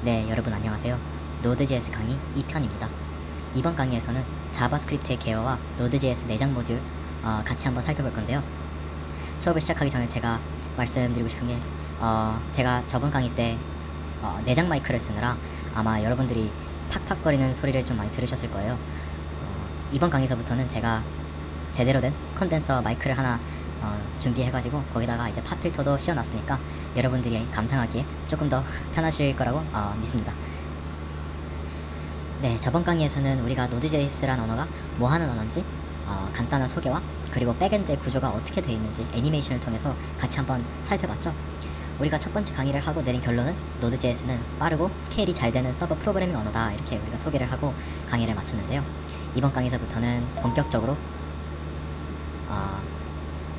네, 여러분 안녕하세요. Node.js 강의 2편입니다. 이번 강의에서는 자바스크립트의 개요와 Node.js 내장 모듈 같이 한번 살펴볼 건데요. 수업을 시작하기 전에 제가 말씀드리고 싶은 게 제가 저번 강의 때 내장 마이크를 쓰느라 아마 여러분들이 팍팍거리는 소리를 좀 많이 들으셨을 거예요. 이번 강의에서부터는 제가 제대로 된 컨덴서 마이크를 하나 준비해가지고 거기다가 이제 팝 필터도 씌워놨으니까 여러분들이 감상하기에 조금 더 편하실 거라고 믿습니다. 네, 저번 강의에서는 우리가 Node.js란 언어가 뭐 하는 언어인지 간단한 소개와 그리고 백엔드의 구조가 어떻게 되어 있는지 애니메이션을 통해서 같이 한번 살펴봤죠. 우리가 첫 번째 강의를 하고 내린 결론은 Node.js는 빠르고 스케일이 잘 되는 서버 프로그래밍 언어다, 이렇게 우리가 소개를 하고 강의를 마쳤는데요. 이번 강의에서부터는 본격적으로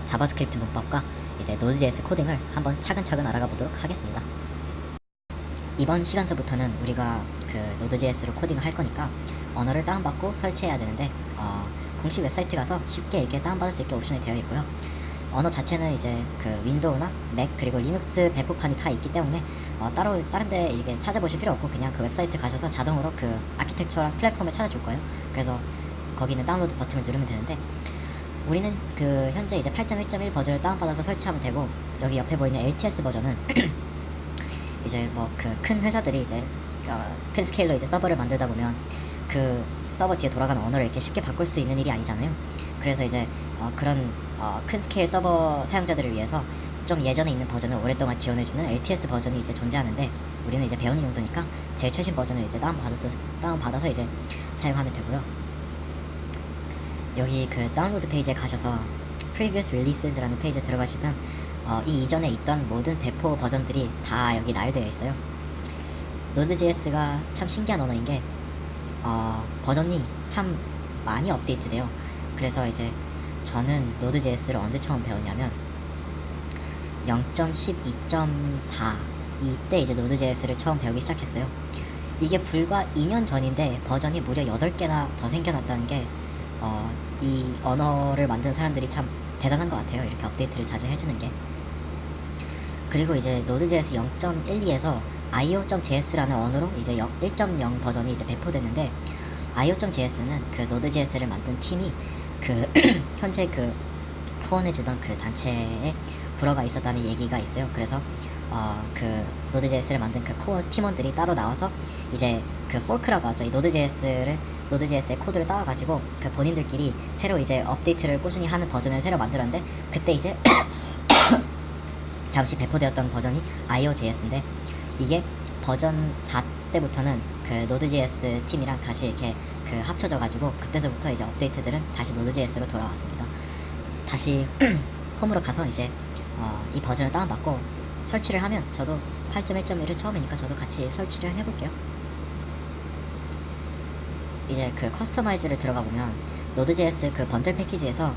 자바스크립트 문법과 이제 Node.js 코딩을 한번 차근차근 알아가 보도록 하겠습니다. 이번 시간서부터는 우리가 그 Node.js로 코딩을 할 거니까 언어를 다운받고 설치해야 되는데 공식 웹사이트 가서 쉽게 이렇게 다운받을 수 있게 옵션이 되어 있고요. 언어 자체는 이제 그 윈도우나 맥 그리고 리눅스 배포판이 다 있기 때문에 따로 다른데 이게 찾아보실 필요 없고 그냥 그 웹사이트 가셔서 자동으로 그 아키텍처랑 플랫폼을 찾아줄 거예요. 그래서 거기는 다운로드 버튼을 누르면 되는데 우리는 그 현재 이제 8.1.1 버전을 다운받아서 설치하면 되고, 여기 옆에 보이는 LTS 버전은 이제 뭐 그 큰 회사들이 이제 큰 스케일로 이제 서버를 만들다 보면 그 서버 뒤에 돌아가는 언어를 이렇게 쉽게 바꿀 수 있는 일이 아니잖아요. 그래서 이제 그런 큰 스케일 서버 사용자들을 위해서 좀 예전에 있는 버전을 오랫동안 지원해주는 LTS 버전이 이제 존재하는데, 우리는 이제 배우는 용도니까 제일 최신 버전을 이제 다운받아서 이제 사용하면 되고요. 여기 그 다운로드 페이지에 가셔서 Previous Releases라는 페이지에 들어가시면 이 이전에 있던 모든 배포 버전들이 다 여기 나열되어 있어요. Node.js가 참 신기한 언어인 게 버전이 참 많이 업데이트돼요. 그래서 이제 저는 Node.js를 언제 처음 배웠냐면 0.12.4 이때 이제 Node.js를 처음 배우기 시작했어요. 이게 불과 2년 전인데 버전이 무려 8개나 더 생겨났다는 게 이 언어를 만든 사람들이 참 대단한 것 같아요. 이렇게 업데이트를 자주 해주는 게. 그리고 이제 Node.js 0.12에서 io.js라는 언어로 이제 1.0 버전이 이제 배포됐는데, io.js는 그 Node.js를 만든 팀이 그 현재 그 후원해주던 그 단체에 불어가 있었다는 얘기가 있어요. 그래서 그 Node.js를 만든 그 코어 팀원들이 따로 나와서 이제 그 포크라고 하죠. 이 Node.js의 코드를 따와가지고 그 본인들끼리 새로 이제 업데이트를 꾸준히 하는 버전을 새로 만들었는데, 그때 이제 잠시 배포되었던 버전이 io.js인데, 이게 버전 4 때부터는 그 Node.js 팀이랑 다시 이렇게 그 합쳐져가지고 그때서부터 이제 업데이트들은 다시 Node.js로 돌아왔습니다. 다시 홈으로 가서 이제 이 버전을 다운받고 설치를 하면, 저도 8.1.1을 처음이니까 저도 같이 설치를 해볼게요. 이제 그 커스터마이즈를 들어가 보면 Node.js 그 번들 패키지에서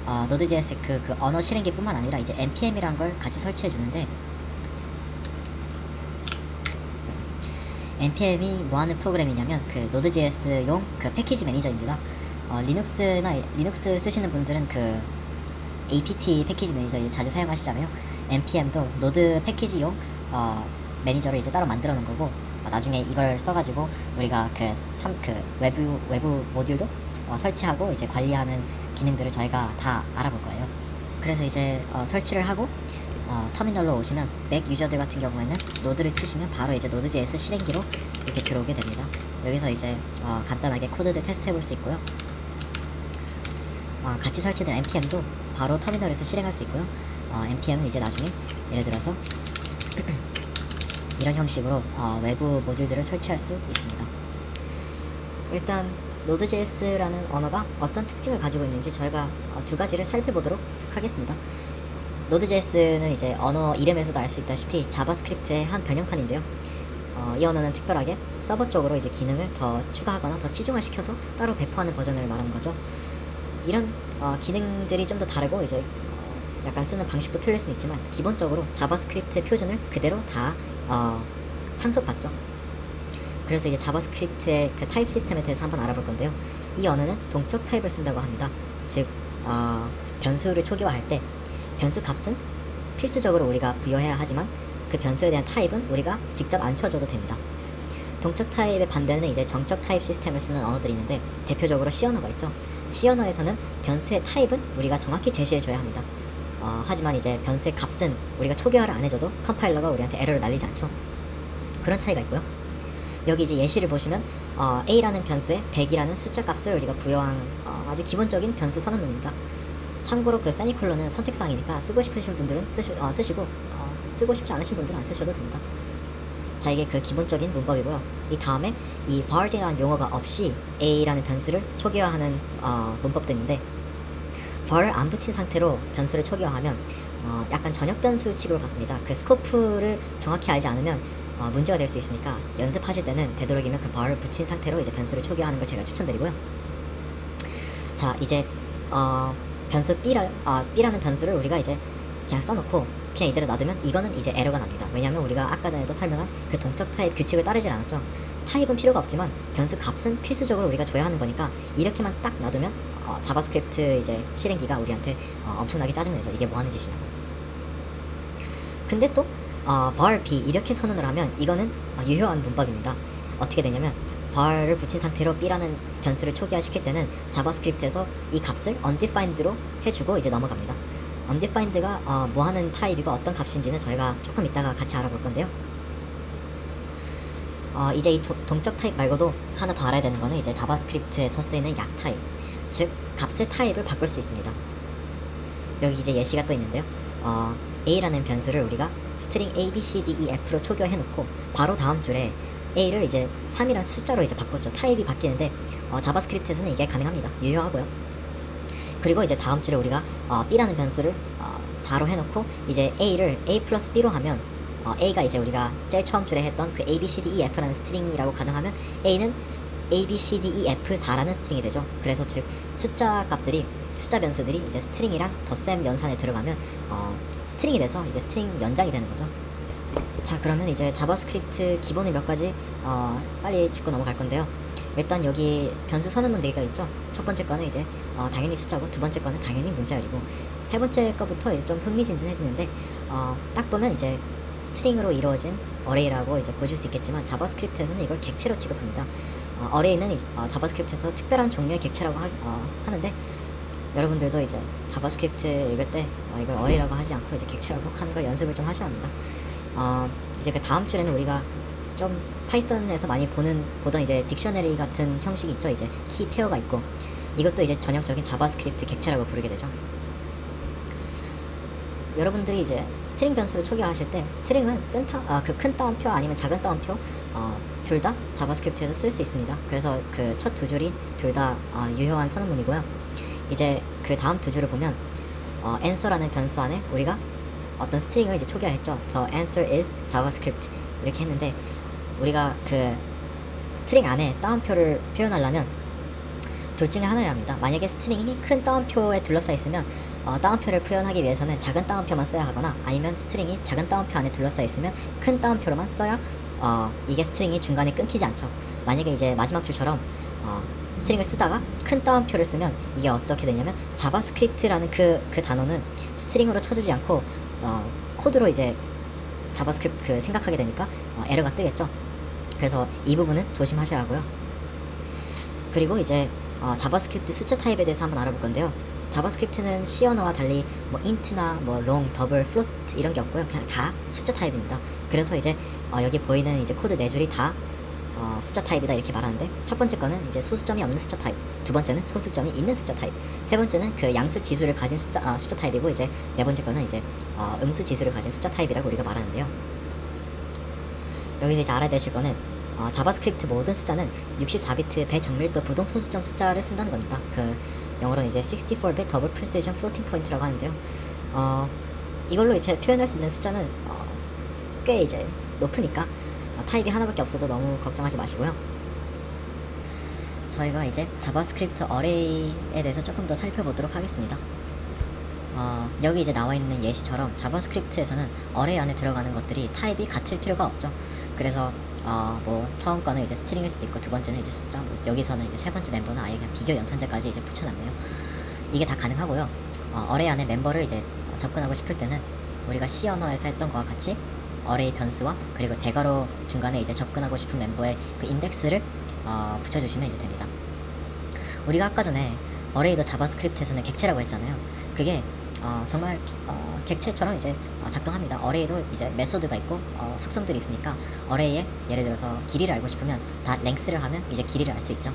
Node.js 그 언어 실행기뿐만 아니라 이제 npm이란 걸 같이 설치해 주는데, npm이 뭐 하는 프로그램이냐면 그 Node.js용 그 패키지 매니저입니다. 리눅스 쓰시는 분들은 그 apt 패키지 매니저 자주 사용하시잖아요. npm도 노드 패키지용 매니저를 이제 따로 만들어 놓은 거고, 나중에 이걸 써가지고 우리가 그 외부 모듈도 설치하고 이제 관리하는 기능들을 저희가 다 알아볼 거예요. 그래서 이제 설치를 하고 터미널로 오시면 맥 유저들 같은 경우에는 노드를 치시면 바로 이제 Node.js 실행기로 이렇게 들어오게 됩니다. 여기서 이제 간단하게 코드들 테스트 해볼 수 있고요. 같이 설치된 npm도 바로 터미널에서 실행할 수 있고요. npm은 이제 나중에 예를 들어서 이런 형식으로 외부 모듈들을 설치할 수 있습니다. 일단 Node.js라는 언어가 어떤 특징을 가지고 있는지 저희가 두 가지를 살펴보도록 하겠습니다. Node.js는 이제 언어 이름에서도 알 수 있다시피 자바스크립트의 한 변형판인데요. 이 언어는 특별하게 서버 쪽으로 이제 기능을 더 추가하거나 더 치중화시켜서 따로 배포하는 버전을 말하는 거죠. 이런 기능들이 좀 더 다르고 이제 약간 쓰는 방식도 틀릴 수는 있지만, 기본적으로 자바스크립트 표준을 그대로 다 상속받죠. 그래서 이제 자바스크립트의 그 타입 시스템에 대해서 한번 알아볼 건데요. 이 언어는 동적 타입을 쓴다고 합니다. 즉 변수를 초기화할 때 변수 값은 필수적으로 우리가 부여해야 하지만 그 변수에 대한 타입은 우리가 직접 안 쳐줘도 됩니다. 동적 타입의 반대는 이제 정적 타입 시스템을 쓰는 언어들이 있는데 대표적으로 C 언어가 있죠. C 언어에서는 변수의 타입은 우리가 정확히 제시해줘야 합니다. 하지만 이제 변수의 값은 우리가 초기화를 안 해줘도 컴파일러가 우리한테 에러를 날리지 않죠. 그런 차이가 있고요. 여기 이제 예시를 보시면 a라는 변수에 100이라는 숫자 값을 우리가 부여한 아주 기본적인 변수 선언문입니다. 참고로 그 세미콜론은 선택사항이니까 쓰고 싶으신 분들은 쓰시고 쓰고 싶지 않으신 분들은 안 쓰셔도 됩니다. 자, 이게 그 기본적인 문법이고요. 이 다음에 이 var이라는 용어가 없이 a라는 변수를 초기화하는 문법도 있는데 var을 안 붙인 상태로 변수를 초기화하면 약간 전역 변수 취급을 받습니다. 그 스코프를 정확히 알지 않으면 문제가 될 수 있으니까 연습하실 때는 되도록이면 그 var을 붙인 상태로 이제 변수를 초기화하는 걸 제가 추천드리고요. 자, 이제 변수 b라는 변수를 우리가 이제 그냥 써놓고 그냥 이대로 놔두면 이거는 이제 에러가 납니다. 왜냐면 우리가 아까 전에도 설명한 그 동적 타입 규칙을 따르질 않았죠. 타입은 필요가 없지만 변수 값은 필수적으로 우리가 줘야 하는 거니까 이렇게만 딱 놔두면 자바스크립트 이제 실행기가 우리한테 엄청나게 짜증내죠. 이게 뭐 하는 짓이냐고. 근데 또 var b 이렇게 선언을 하면 이거는 유효한 문법입니다. 어떻게 되냐면 var를 붙인 상태로 b라는 변수를 초기화시킬 때는 자바스크립트에서 이 값을 undefined로 해주고 이제 넘어갑니다. undefined가 뭐 하는 타입이고 어떤 값인지는 저희가 조금 이따가 같이 알아볼 건데요. 이제 이 동적 타입 말고도 하나 더 알아야 되는 거는 이제 자바스크립트에서 쓰이는 약 타입, 즉 값의 타입을 바꿀 수 있습니다. 여기 이제 예시가 또 있는데요. a라는 변수를 우리가 스트링 a, b, c, d, e, f로 초기화해 놓고 바로 다음 줄에 a를 이제 3이라는 숫자로 이제 바꿨죠. 타입이 바뀌는데 자바스크립트에서는 이게 가능합니다. 유효하고요. 그리고 이제 다음 줄에 우리가 b라는 변수를 4로 해놓고 이제 a를 a 플러스 b로 하면 a가 이제 우리가 제일 처음 줄에 했던 그 a, b, c, d, e, f라는 스트링이라고 가정하면 a는 a, b, c, d, e, f 4라는 스트링이 되죠. 그래서 즉 숫자 변수들이 이제 스트링이랑 덧셈 연산을 들어가면 스트링이 돼서 이제 스트링 연장이 되는 거죠. 자, 그러면 이제 자바스크립트 기본을 몇 가지 빨리 짚고 넘어갈 건데요. 일단 여기 변수 선언문 4개가 있죠. 첫 번째 거는 이제 당연히 숫자고, 두 번째 거는 당연히 문자열이고, 세 번째 거부터 이제 좀 흥미진진해지는데 딱 보면 이제 스트링으로 이루어진 어레이라고 이제 보실 수 있겠지만 자바스크립트에서는 이걸 객체로 취급합니다. 어레이는 이제 자바스크립트에서 특별한 종류의 객체라고 하는데 여러분들도 이제 자바스크립트 읽을 때 이걸 어레이라고 하지 않고 이제 객체라고 하는 걸 연습을 좀 하셔야 합니다. 이제 그 다음 줄에는 우리가 좀 파이썬에서 많이 보던 이제 딕셔너리 같은 형식이 있죠. 이제 키 페어가 있고, 이것도 이제 전형적인 자바스크립트 객체라고 부르게 되죠. 여러분들이 이제 스트링 변수를 초기화하실 때 스트링은 큰 따옴표 아니면 작은 따옴표 둘 다 자바스크립트에서 쓸 수 있습니다. 그래서 그 첫 두 줄이 둘 다 유효한 선언문이고요. 이제 그 다음 두 줄을 보면 answer라는 변수 안에 우리가 어떤 스트링을 이제 초기화했죠. The answer is JavaScript 이렇게 했는데 우리가 그 스트링 안에 따옴표를 표현하려면 둘 중에 하나여야 합니다. 만약에 스트링이 큰 따옴표에 둘러싸여 있으면 따옴표를 표현하기 위해서는 작은 따옴표만 써야 하거나, 아니면 스트링이 작은 따옴표 안에 둘러싸여 있으면 큰 따옴표로만 써야 이게 스트링이 중간에 끊기지 않죠. 만약에 이제 마지막 줄처럼 스트링을 쓰다가 큰 따옴표를 쓰면 이게 어떻게 되냐면 자바스크립트라는 그 단어는 스트링으로 쳐주지 않고 코드로 이제 자바스크립트 생각하게 되니까 에러가 뜨겠죠. 그래서 이 부분은 조심하셔야 하고요. 그리고 이제 자바스크립트 숫자 타입에 대해서 한번 알아볼 건데요. 자바스크립트는 C 언어와 달리 뭐 int나 뭐 long, double, float 이런 게 없고요. 그냥 다 숫자 타입입니다. 그래서 이제 여기 보이는 이제 코드 4줄이 다 숫자 타입이다 이렇게 말하는데, 첫 번째 거는 이제 소수점이 없는 숫자 타입, 두 번째는 소수점이 있는 숫자 타입, 세 번째는 그 양수 지수를 가진 숫자 타입이고, 이제 네 번째 거는 이제 음수 지수를 가진 숫자 타입이라고 우리가 말하는데요. 여기서 이제 알아야 되실 거는 자바스크립트 모든 숫자는 64비트 배정밀도 부동 소수점 숫자를 쓴다는 겁니다. 그 영어로는 이제 64bit double precision floating point라고 하는데요. 이걸로 이제 표현할 수 있는 숫자는 꽤 이제 높으니까 타입이 하나밖에 없어도 너무 걱정하지 마시고요. 저희가 이제 자바스크립트 어레이에 대해서 조금 더 살펴보도록 하겠습니다. 여기 이제 나와 있는 예시처럼 자바스크립트에서는 어레이 안에 들어가는 것들이 타입이 같을 필요가 없죠. 그래서 뭐 처음 거는 이제 스트링일 수도 있고, 두 번째는 이제 숫자, 뭐 여기서는 이제 세 번째 멤버는 아예 그냥 비교 연산자까지 이제 붙여놨네요. 이게 다 가능하고요. 어레이 안에 멤버를 이제 접근하고 싶을 때는 우리가 C 언어에서 했던 거와 같이 어레이 변수와 그리고 대괄호 중간에 이제 접근하고 싶은 멤버의 그 인덱스를 붙여주시면 이제 됩니다. 우리가 아까 전에 어레이도 자바스크립트에서는 객체라고 했잖아요. 그게 정말 객체처럼 이제 작동합니다. 어레이도 이제 메소드가 있고 속성들이 있으니까 어레이에 예를 들어서 길이를 알고 싶으면 다 랭스를 하면 이제 길이를 알 수 있죠.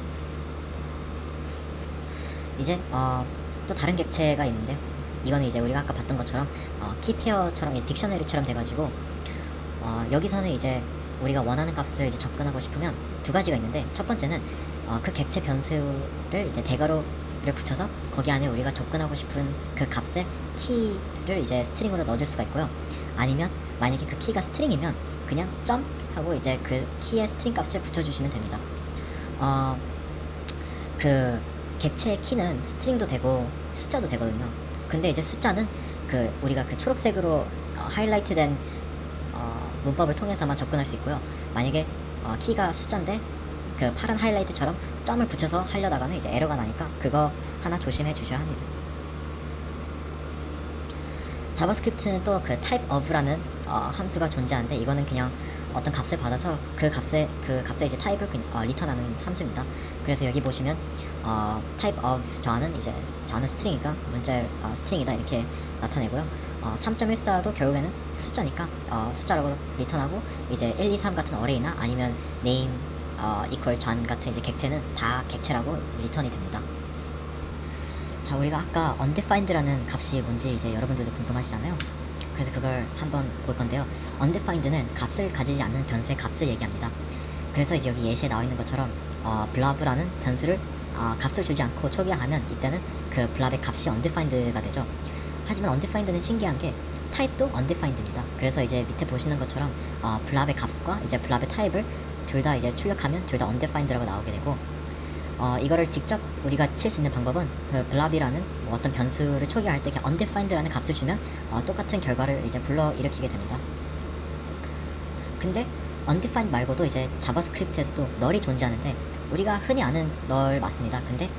이제 또 다른 객체가 있는데 이거는 이제 우리가 아까 봤던 것처럼 키페어처럼 딕셔너리처럼 돼가지고 여기서는 이제 우리가 원하는 값을 이제 접근하고 싶으면 두 가지가 있는데 첫 번째는 그 객체 변수를 이제 대괄호를 붙여서 거기 안에 우리가 접근하고 싶은 그 값의 키를 이제 스트링으로 넣어줄 수가 있고요. 아니면 만약에 그 키가 스트링이면 그냥 점 하고 이제 그 키의 스트링 값을 붙여주시면 됩니다. 그 객체의 키는 스트링도 되고 숫자도 되거든요. 근데 이제 숫자는 그 우리가 그 초록색으로 하이라이트된 문법을 통해서만 접근할 수 있고요. 만약에 키가 숫자인데 그 파란 하이라이트처럼 점을 붙여서 하려다가는 이제 에러가 나니까 그거 하나 조심해 주셔야 합니다. 자바스크립트는 또 그 type of라는 함수가 존재하는데 이거는 그냥 어떤 값을 받아서 그 값의 이제 타입을 리턴하는 함수입니다. 그래서 여기 보시면 type of 저하는 스트링이니까 문자의 스트링이다 이렇게 나타내고요. 3.14도 결국에는 숫자니까 숫자라고 리턴하고 이제 1, 2, 3 같은 어레이나 아니면 name equal 전 같은 이제 객체는 다 객체라고 리턴이 됩니다. 자, 우리가 아까 undefined라는 값이 뭔지 이제 여러분들도 궁금하시잖아요. 그래서 그걸 한번 볼 건데요. undefined는 값을 가지지 않는 변수의 값을 얘기합니다. 그래서 이제 여기 예시에 나와 있는 것처럼 블랍라는 변수를 값을 주지 않고 초기화하면 이때는 그 블랍의 값이 undefined가 되죠. 하지만 undefined는 신기한 게 타입도 undefined입니다. 그래서 이제 밑에 보시는 것처럼 블랍의 값과 이제 블랍의 타입을 둘 다 이제 출력하면 둘 다 undefined라고 나오게 되고 이거를 직접 우리가 칠 수 있는 방법은 그 블랍이라는 어떤 변수를 초기화할 때 그냥 undefined라는 값을 주면 똑같은 결과를 이제 불러일으키게 됩니다. 근데 undefined 말고도 이제 자바스크립트에서도 널이 존재하는데 우리가 흔히 아는 널 맞습니다. 근데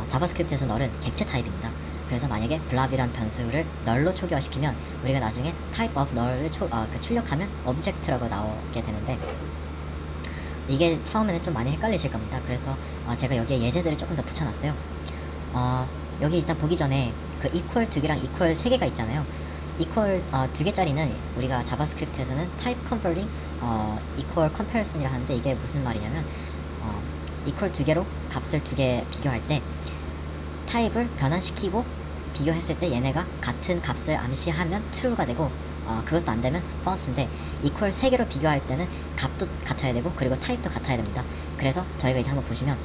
자바스크립트에서 널은 객체 타입입니다. 그래서 만약에 블랍이란 변수를 널로 초기화시키면 우리가 나중에 type of null을 출력하면 object라고 나오게 되는데 이게 처음에는 좀 많이 헷갈리실 겁니다. 그래서 제가 여기에 예제들을 조금 더 붙여놨어요. 여기 일단 보기 전에 그 equal 2개랑 equal 3개가 있잖아요. equal 2개짜리는 우리가 자바스크립트에서는 type converting equal comparison이라 하는데 이게 무슨 말이냐면 equal 2개로 값을 2개 비교할 때 타입을 변환시키고 비교했을 때 얘네가 같은 값을 암시하면 true가 되고 그것도 안 되면 false인데 equal 3개로 비교할 때는 값도 같아야 되고 그리고 타입도 같아야 됩니다. 그래서 저희가 이제 한번 보시면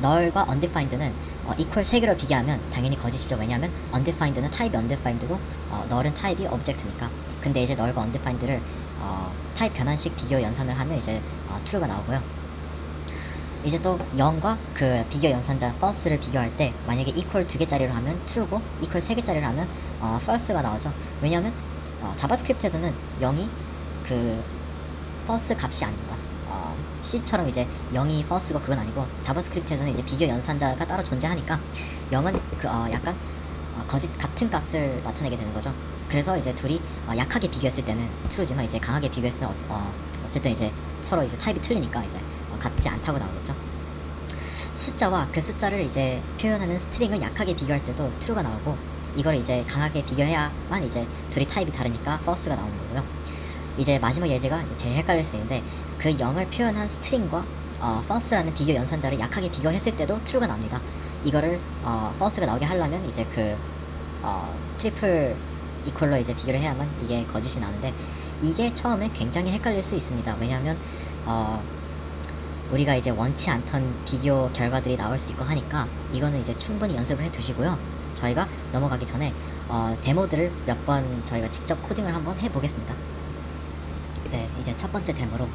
null과 undefined는 equal 3개로 비교하면 당연히 거짓이죠. 왜냐하면 undefined는 타입이 undefined고 null은 타입이 object니까. 근데 이제 null과 undefined를 타입 변환식 비교 연산을 하면 이제 true가 나오고요. 이제 또 0과 그 비교 연산자 false를 비교할 때 만약에 equal 2개짜리로 하면 true고 equal 3개짜리로 하면 false가 나오죠. 왜냐하면 자바스크립트에서는 0이 그 false 값이 아닙니다. C처럼 이제 0이 false고 그건 아니고 자바스크립트에서는 이제 비교 연산자가 따로 존재하니까 0은 그 약간 거짓 같은 값을 나타내게 되는 거죠. 그래서 이제 둘이 약하게 비교했을 때는 true지만 이제 강하게 비교했을 때는 어쨌든 이제 서로 이제 타입이 틀리니까 이제 같지 않다고 나오겠죠. 숫자와 그 숫자를 이제 표현하는 스트링을 약하게 비교할 때도 true가 나오고 이걸 이제 강하게 비교해야만 이제 둘이 타입이 다르니까 false가 나오는 거고요. 이제 마지막 예제가 이제 제일 헷갈릴 수 있는데 그 0을 표현한 스트링과 false라는 비교 연산자를 약하게 비교했을 때도 true가 나옵니다. 이거를 false가 나오게 하려면 이제 그 트리플 이퀄로 이제 비교를 해야만 이게 거짓이 나는데 이게 처음에 굉장히 헷갈릴 수 있습니다. 왜냐하면 우리가 이제 원치 않던 비교 결과들이 나올 수 있고 하니까 이거는 이제 충분히 연습을 해 두시고요. 저희가 넘어가기 전에 데모들을 몇 번 저희가 직접 코딩을 한번 해 보겠습니다. 네, 이제 첫 번째 데모로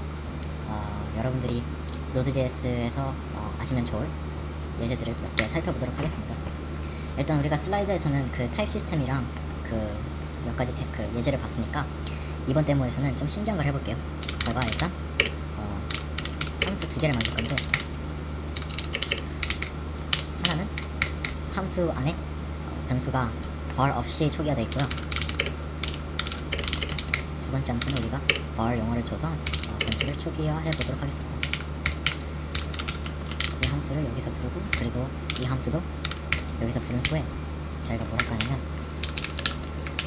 여러분들이 노드.js에서 아시면 좋을 예제들을 몇 개 살펴보도록 하겠습니다. 일단 우리가 슬라이드에서는 그 타입 시스템이랑 그 몇 가지 그 예제를 봤으니까 이번 데모에서는 좀 신기한 걸 해볼게요. 제가 일단 함수 2개를 만들 건데 하나는 함수 안에 변수가 var 없이 초기화되어 있고요. 번째 함수는 우리가 var 영어를 줘서 변수를 초기화해 보도록 하겠습니다. 이 함수를 여기서 부르고, 그리고 이 함수도 여기서 부른 후에 저희가 뭐랄까 하냐면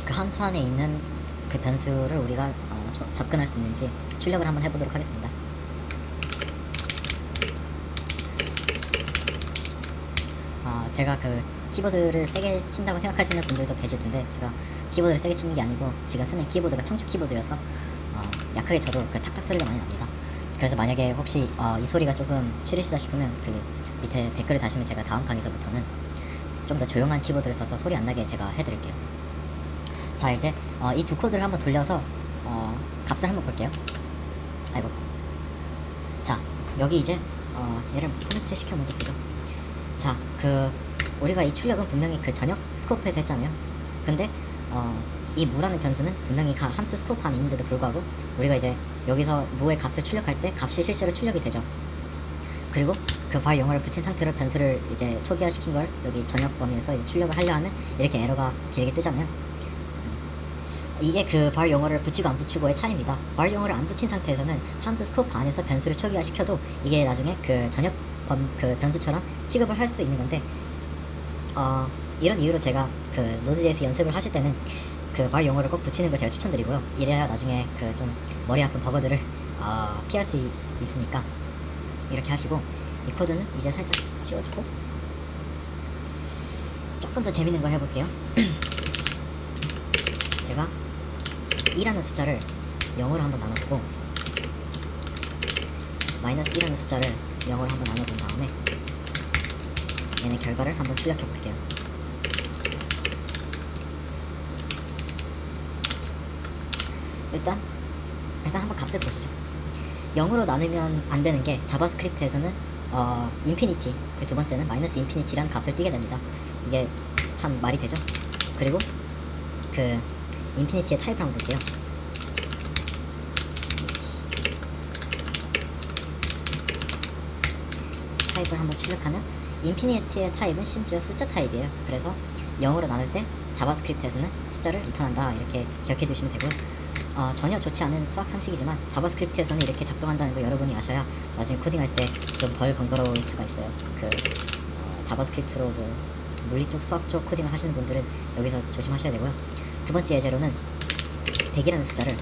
그 함수 안에 있는 그 변수를 우리가 접근할 수 있는지 출력을 한번 해보도록 하겠습니다. 제가 그 키보드를 세게 친다고 생각하시는 분들도 계실 텐데, 제가 키보드를 세게 치는 게 아니고 지금 쓰는 키보드가 청축 키보드여서 약하게 쳐도 그 탁탁 소리가 많이 납니다. 그래서 만약에 혹시 이 소리가 조금 싫으시다 싶으면 그 밑에 댓글을 다시면 제가 다음 강의서부터는 좀 더 조용한 키보드를 써서 소리 안 나게 제가 해드릴게요. 자, 이제 이 두 코드를 한번 돌려서 값을 한번 볼게요. 아이고. 자, 여기 이제 얘를 커넥트 시켜 먼저 보죠. 자, 우리가 이 출력은 분명히 그 전역 스코프에서 했잖아요. 근데 이 무라는 변수는 분명히 함수 스코프 안에 있는데도 불구하고 우리가 이제 여기서 무의 값을 출력할 때 값이 실제로 출력이 되죠. 그리고 그 var 영어를 붙인 상태로 변수를 이제 초기화시킨 걸 여기 전역 범위에서 이제 출력을 하려 하면 이렇게 에러가 길게 뜨잖아요. 이게 그 var 영어를 붙이고 안 붙이고의 차이입니다. var 영어를 안 붙인 상태에서는 함수 스코프 안에서 변수를 초기화시켜도 이게 나중에 그 전역 그 변수처럼 취급을 할 수 있는 건데, 이런 이유로 제가 그 Node.js 연습을 하실 때는 그 var 영어를 꼭 붙이는 걸 제가 추천드리고요. 이래야 나중에 그 좀 머리 아픈 버그들을 피할 수 있으니까 이렇게 하시고, 이 코드는 이제 살짝 지워주고 조금 더 재밌는 걸 해볼게요. 제가 2라는 숫자를 0으로 한번 나눠보고 마이너스 2라는 숫자를 0으로 한번 나눠본 다음에 얘네 결과를 한번 출력해 볼게요. 일단 한번 값을 보시죠. 0으로 나누면 안 되는 게 자바스크립트에서는 인피니티, 그 두 번째는 마이너스 인피니티라는 값을 띄게 됩니다. 이게 참 말이 되죠? 그리고 그 인피니티의 타입을 한번 볼게요. 타입을 한번 출력하면 인피니티의 타입은 심지어 숫자 타입이에요. 그래서 0으로 나눌 때 자바스크립트에서는 숫자를 리턴한다, 이렇게 기억해 두시면 되고요. 전혀 좋지 않은 수학 상식이지만 자바스크립트에서는 이렇게 작동한다는 거 여러분이 아셔야 나중에 코딩할 때 좀 덜 번거로울 수가 있어요. 자바스크립트로 물리 쪽, 수학 쪽 코딩을 하시는 분들은 여기서 조심하셔야 되고요. 두 번째 예제로는 100이라는 숫자를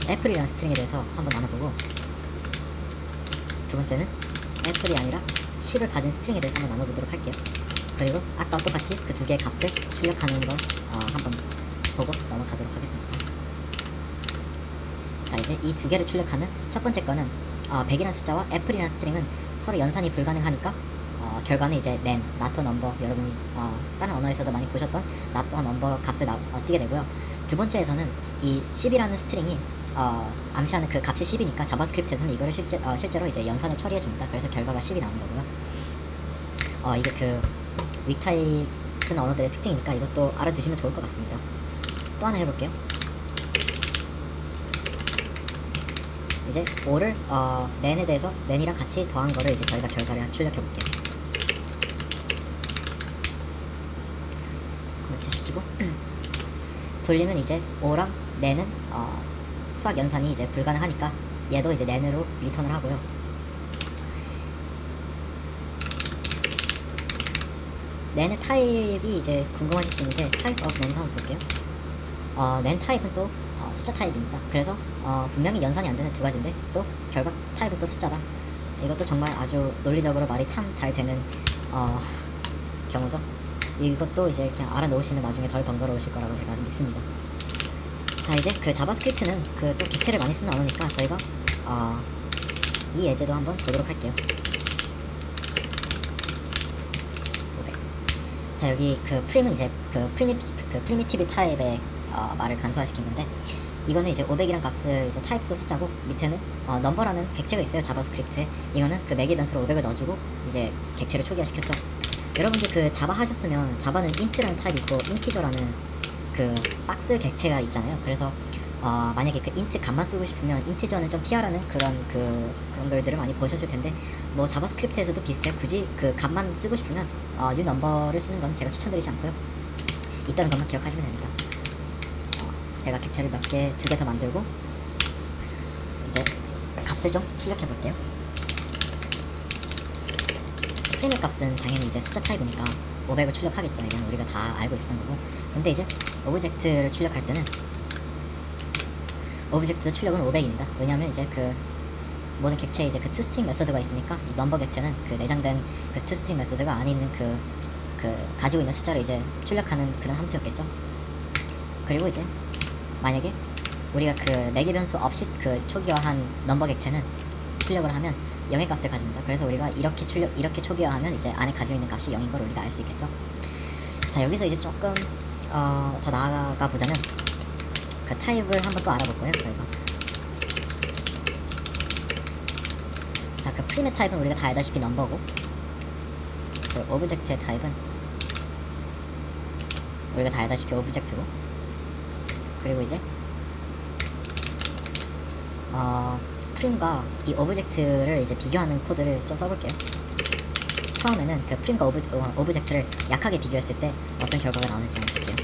애플이라는 스트링에 대해서 한번 나눠보고, 두 번째는 애플이 아니라 10을 가진 스트링에 대해서 한번 나눠보도록 할게요. 그리고 아까와 똑같이 그 두 개의 값을 출력하는 걸 한번 보고 넘어가도록 하겠습니다. 자, 이제 이 두 개를 출력하면 첫 번째 거는 100이라는 숫자와 애플이라는 스트링은 서로 연산이 불가능하니까 결과는 이제 len, not a number, 여러분이 다른 언어에서도 많이 보셨던 not a number 값을 띄게 되고요. 두 번째에서는 이 10이라는 스트링이 암시하는 그 값이 10이니까 자바스크립트에서는 이거를 실제로 이제 연산을 처리해 줍니다. 그래서 결과가 10이 나오는 거고요. 이게 그 윅타입 쓰는 언어들의 특징이니까 이것도 알아두시면 좋을 것 같습니다. 또 하나 해볼게요. 이제 5를 nen에 대해서 nen이랑 같이 더한 거를 이제 저희가 결과를 출력해 볼게요. 커넥트 시키고 돌리면 이제 5랑 nen은 수학 연산이 이제 불가능하니까 얘도 이제 nen으로 리턴을 하고요. nen의 타입이 이제 궁금하실 수 있는데 타입 of nen도 한번 볼게요. nen 타입은 또 숫자 타입입니다. 그래서 분명히 연산이 안 되는 두 가지인데 또 결과 타입은 또 숫자다. 이것도 정말 아주 논리적으로 말이 참 잘 되는 경우죠. 이것도 이제 그냥 알아놓으시면 나중에 덜 번거로우실 거라고 제가 믿습니다. 자, 이제 그 자바스크립트는 그 또 객체를 많이 쓰는 언어니까 저희가 이 예제도 한번 보도록 할게요. 자, 여기 그 프림은 이제 그 프리미티브 타입의 말을 간소화시킨 건데, 이거는 이제 500이란 값을 이제 타입도 숫자고, 밑에는 넘버라는 객체가 있어요. 자바스크립트에. 이거는 그 매개 변수로 500을 넣어주고 이제 객체를 초기화시켰죠. 여러분들 그 자바 하셨으면 자바는 int라는 타입이 있고 인티저라는 그 박스 객체가 있잖아요. 그래서 만약에 그 int 값만 쓰고 싶으면 인티저는 좀 피하라는 그런 글들을 많이 보셨을 텐데, 뭐 자바스크립트에서도 비슷해요. 굳이 그 값만 쓰고 싶으면 new number를 쓰는 건 제가 추천드리지 않고요. 있다는 것만 기억하시면 됩니다. 제가 객체를 두 개 더 만들고 이제 값을 좀 출력해 볼게요. 프리밋 값은 당연히 이제 숫자 타입이니까 500을 출력하겠죠. 이건 우리가 다 알고 있었던 거고. 근데 이제 오브젝트를 출력할 때는 오브젝트 출력은 500입니다. 왜냐하면 이제 그 모든 객체에 이제 그 toString 메서드가 있으니까 이 넘버 객체는 그 내장된 그 toString 메서드가 안에 있는 그 가지고 있는 숫자를 이제 출력하는 그런 함수였겠죠. 그리고 이제 만약에 우리가 그 매개 변수 없이 그 초기화한 넘버 객체는 출력을 하면 0의 값을 가집니다. 그래서 우리가 이렇게 초기화하면 이제 안에 가지고 있는 값이 0인 걸 우리가 알 수 있겠죠. 자, 여기서 이제 조금 더 나아가 보자면 그 타입을 한번 또 알아볼 거예요. 저희가 자, 그 프리밋 타입은 우리가 다 알다시피 넘버고, 그 오브젝트의 타입은 우리가 다 알다시피 오브젝트고, 그리고 이제 프림과 이 오브젝트를 이제 비교하는 코드를 좀 써볼게요. 처음에는 그 프림과 오브젝트를 약하게 비교했을 때 어떤 결과가 나오는지 한번 볼게요.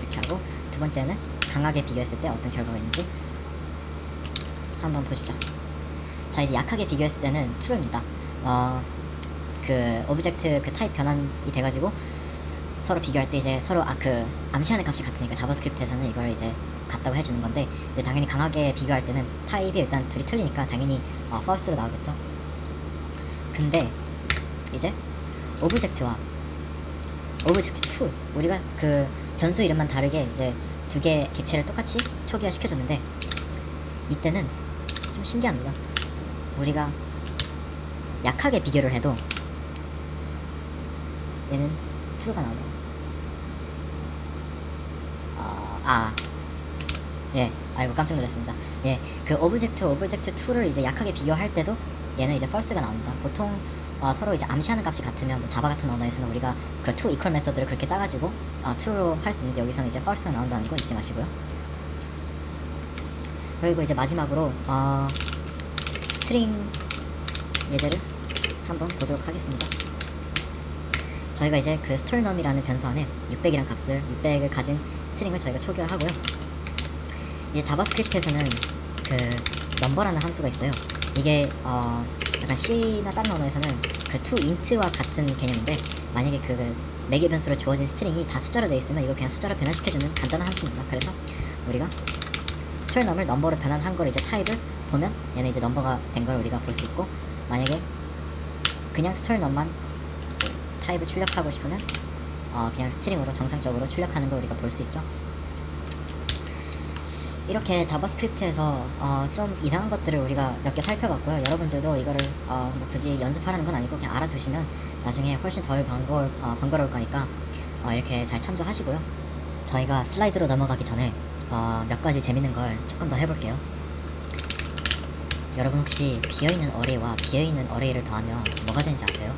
이렇게 하고, 두 번째는 강하게 비교했을 때 어떤 결과가 있는지 한번 보시죠. 자, 이제 약하게 비교했을 때는 true입니다. 그 오브젝트 그 타입 변환이 돼가지고 서로 비교할 때 이제 서로 그 암시하는 값이 같으니까 자바스크립트에서는 이걸 이제 같다고 해주는 건데, 이제 당연히 강하게 비교할 때는 타입이 일단 둘이 틀리니까 당연히 false로 나오겠죠. 근데 이제 오브젝트와 오브젝트 2, 우리가 그 변수 이름만 다르게 이제 두 개의 객체를 똑같이 초기화 시켜줬는데, 이때는 좀 신기합니다. 우리가 약하게 비교를 해도 얘는 true가 나오네요. 예, 아이고 깜짝 놀랐습니다. 예, 그 오브젝트 2를 이제 약하게 비교할 때도 얘는 이제 false가 나옵니다. 보통 서로 이제 암시하는 값이 같으면 뭐 자바 같은 언어에서는 우리가 그 to equal 메서드를 그렇게 짜가지고 true로 할 수 있는데, 여기서는 이제 false가 나온다는 거 잊지 마시고요. 그리고 이제 마지막으로 스트링 예제를 한번 보도록 하겠습니다. 저희가 이제 그 storenum이라는 변수 안에 600이란 값을 600을 가진 스트링을 저희가 초기화하고요. 이제 자바스크립트에서는 그 number라는 함수가 있어요. 이게 약간 C나 다른 언어에서는 그 toInt와 같은 개념인데, 만약에 그 매개 변수로 주어진 스트링이 다 숫자로 되어 있으면 이걸 그냥 숫자로 변환시켜주는 간단한 함수입니다. 그래서 우리가 storenum을 넘버로 변환한 걸 이제 타입을 보면 얘는 이제 넘버가 된 걸 우리가 볼 수 있고, 만약에 그냥 storenum만 타입을 출력하고 싶으면 그냥 스트링으로 정상적으로 출력하는 걸 우리가 볼 수 있죠. 이렇게 자바스크립트에서 좀 이상한 것들을 우리가 몇 개 살펴봤고요. 여러분들도 이거를 뭐 굳이 연습하라는 건 아니고 그냥 알아두시면 나중에 훨씬 덜 번거로울 거니까 이렇게 잘 참조하시고요. 저희가 슬라이드로 넘어가기 전에 몇 가지 재밌는 걸 조금 더 해볼게요. 여러분 혹시 비어있는 어레이와 비어있는 어레이를 더하면 뭐가 되는지 아세요?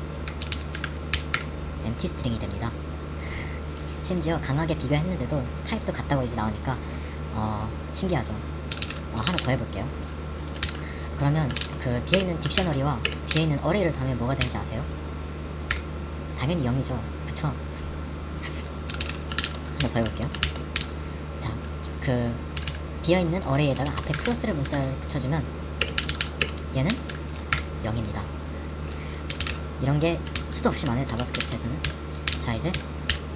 empty string이 됩니다. 심지어 강하게 비교했는데도 타입도 같다고 이제 나오니까 신기하죠. 하나 더 해볼게요. 그러면 그 비어있는 딕셔너리와 비어있는 어레이를 더하면 뭐가 되는지 아세요? 당연히 0이죠. 그쵸? 하나 더 해볼게요. 자, 그 비어있는 어레이에다가 앞에 플러스를 문자를 붙여주면 얘는 0입니다. 이런게 수도 없이 많아요, 자바스크립트에서는. 자, 이제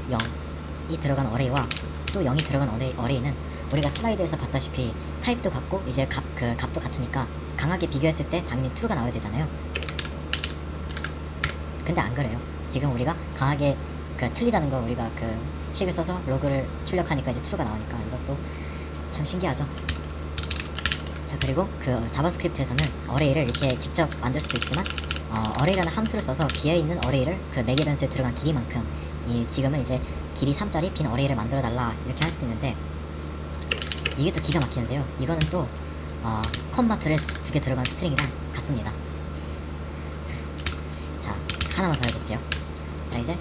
0이 들어간 어레이와 또 0이 들어간 어레이는 우리가 슬라이드에서 봤다시피 타입도 같고 이제 값도 같으니까 강하게 비교했을 때 당연히 true가 나와야 되잖아요. 근데 안 그래요. 지금 우리가 강하게 틀리다는 거 우리가 식을 써서 로그를 출력하니까 이제 true가 나오니까 이것도 참 신기하죠. 자, 그리고 자바스크립트에서는 어레이를 이렇게 직접 만들 수도 있지만 어레이라는 함수를 써서 비어있는 어레이를 그 매개 변수에 들어간 길이만큼, 지금은 이제 길이 3짜리 빈 어레이를 만들어 달라 이렇게 할 수 있는데, 이게 또 기가 막히는데요. 이거는 또 컴마트를 2개 들어간 스트링이랑 같습니다. 자, 하나만 더 해볼게요. 자, 이제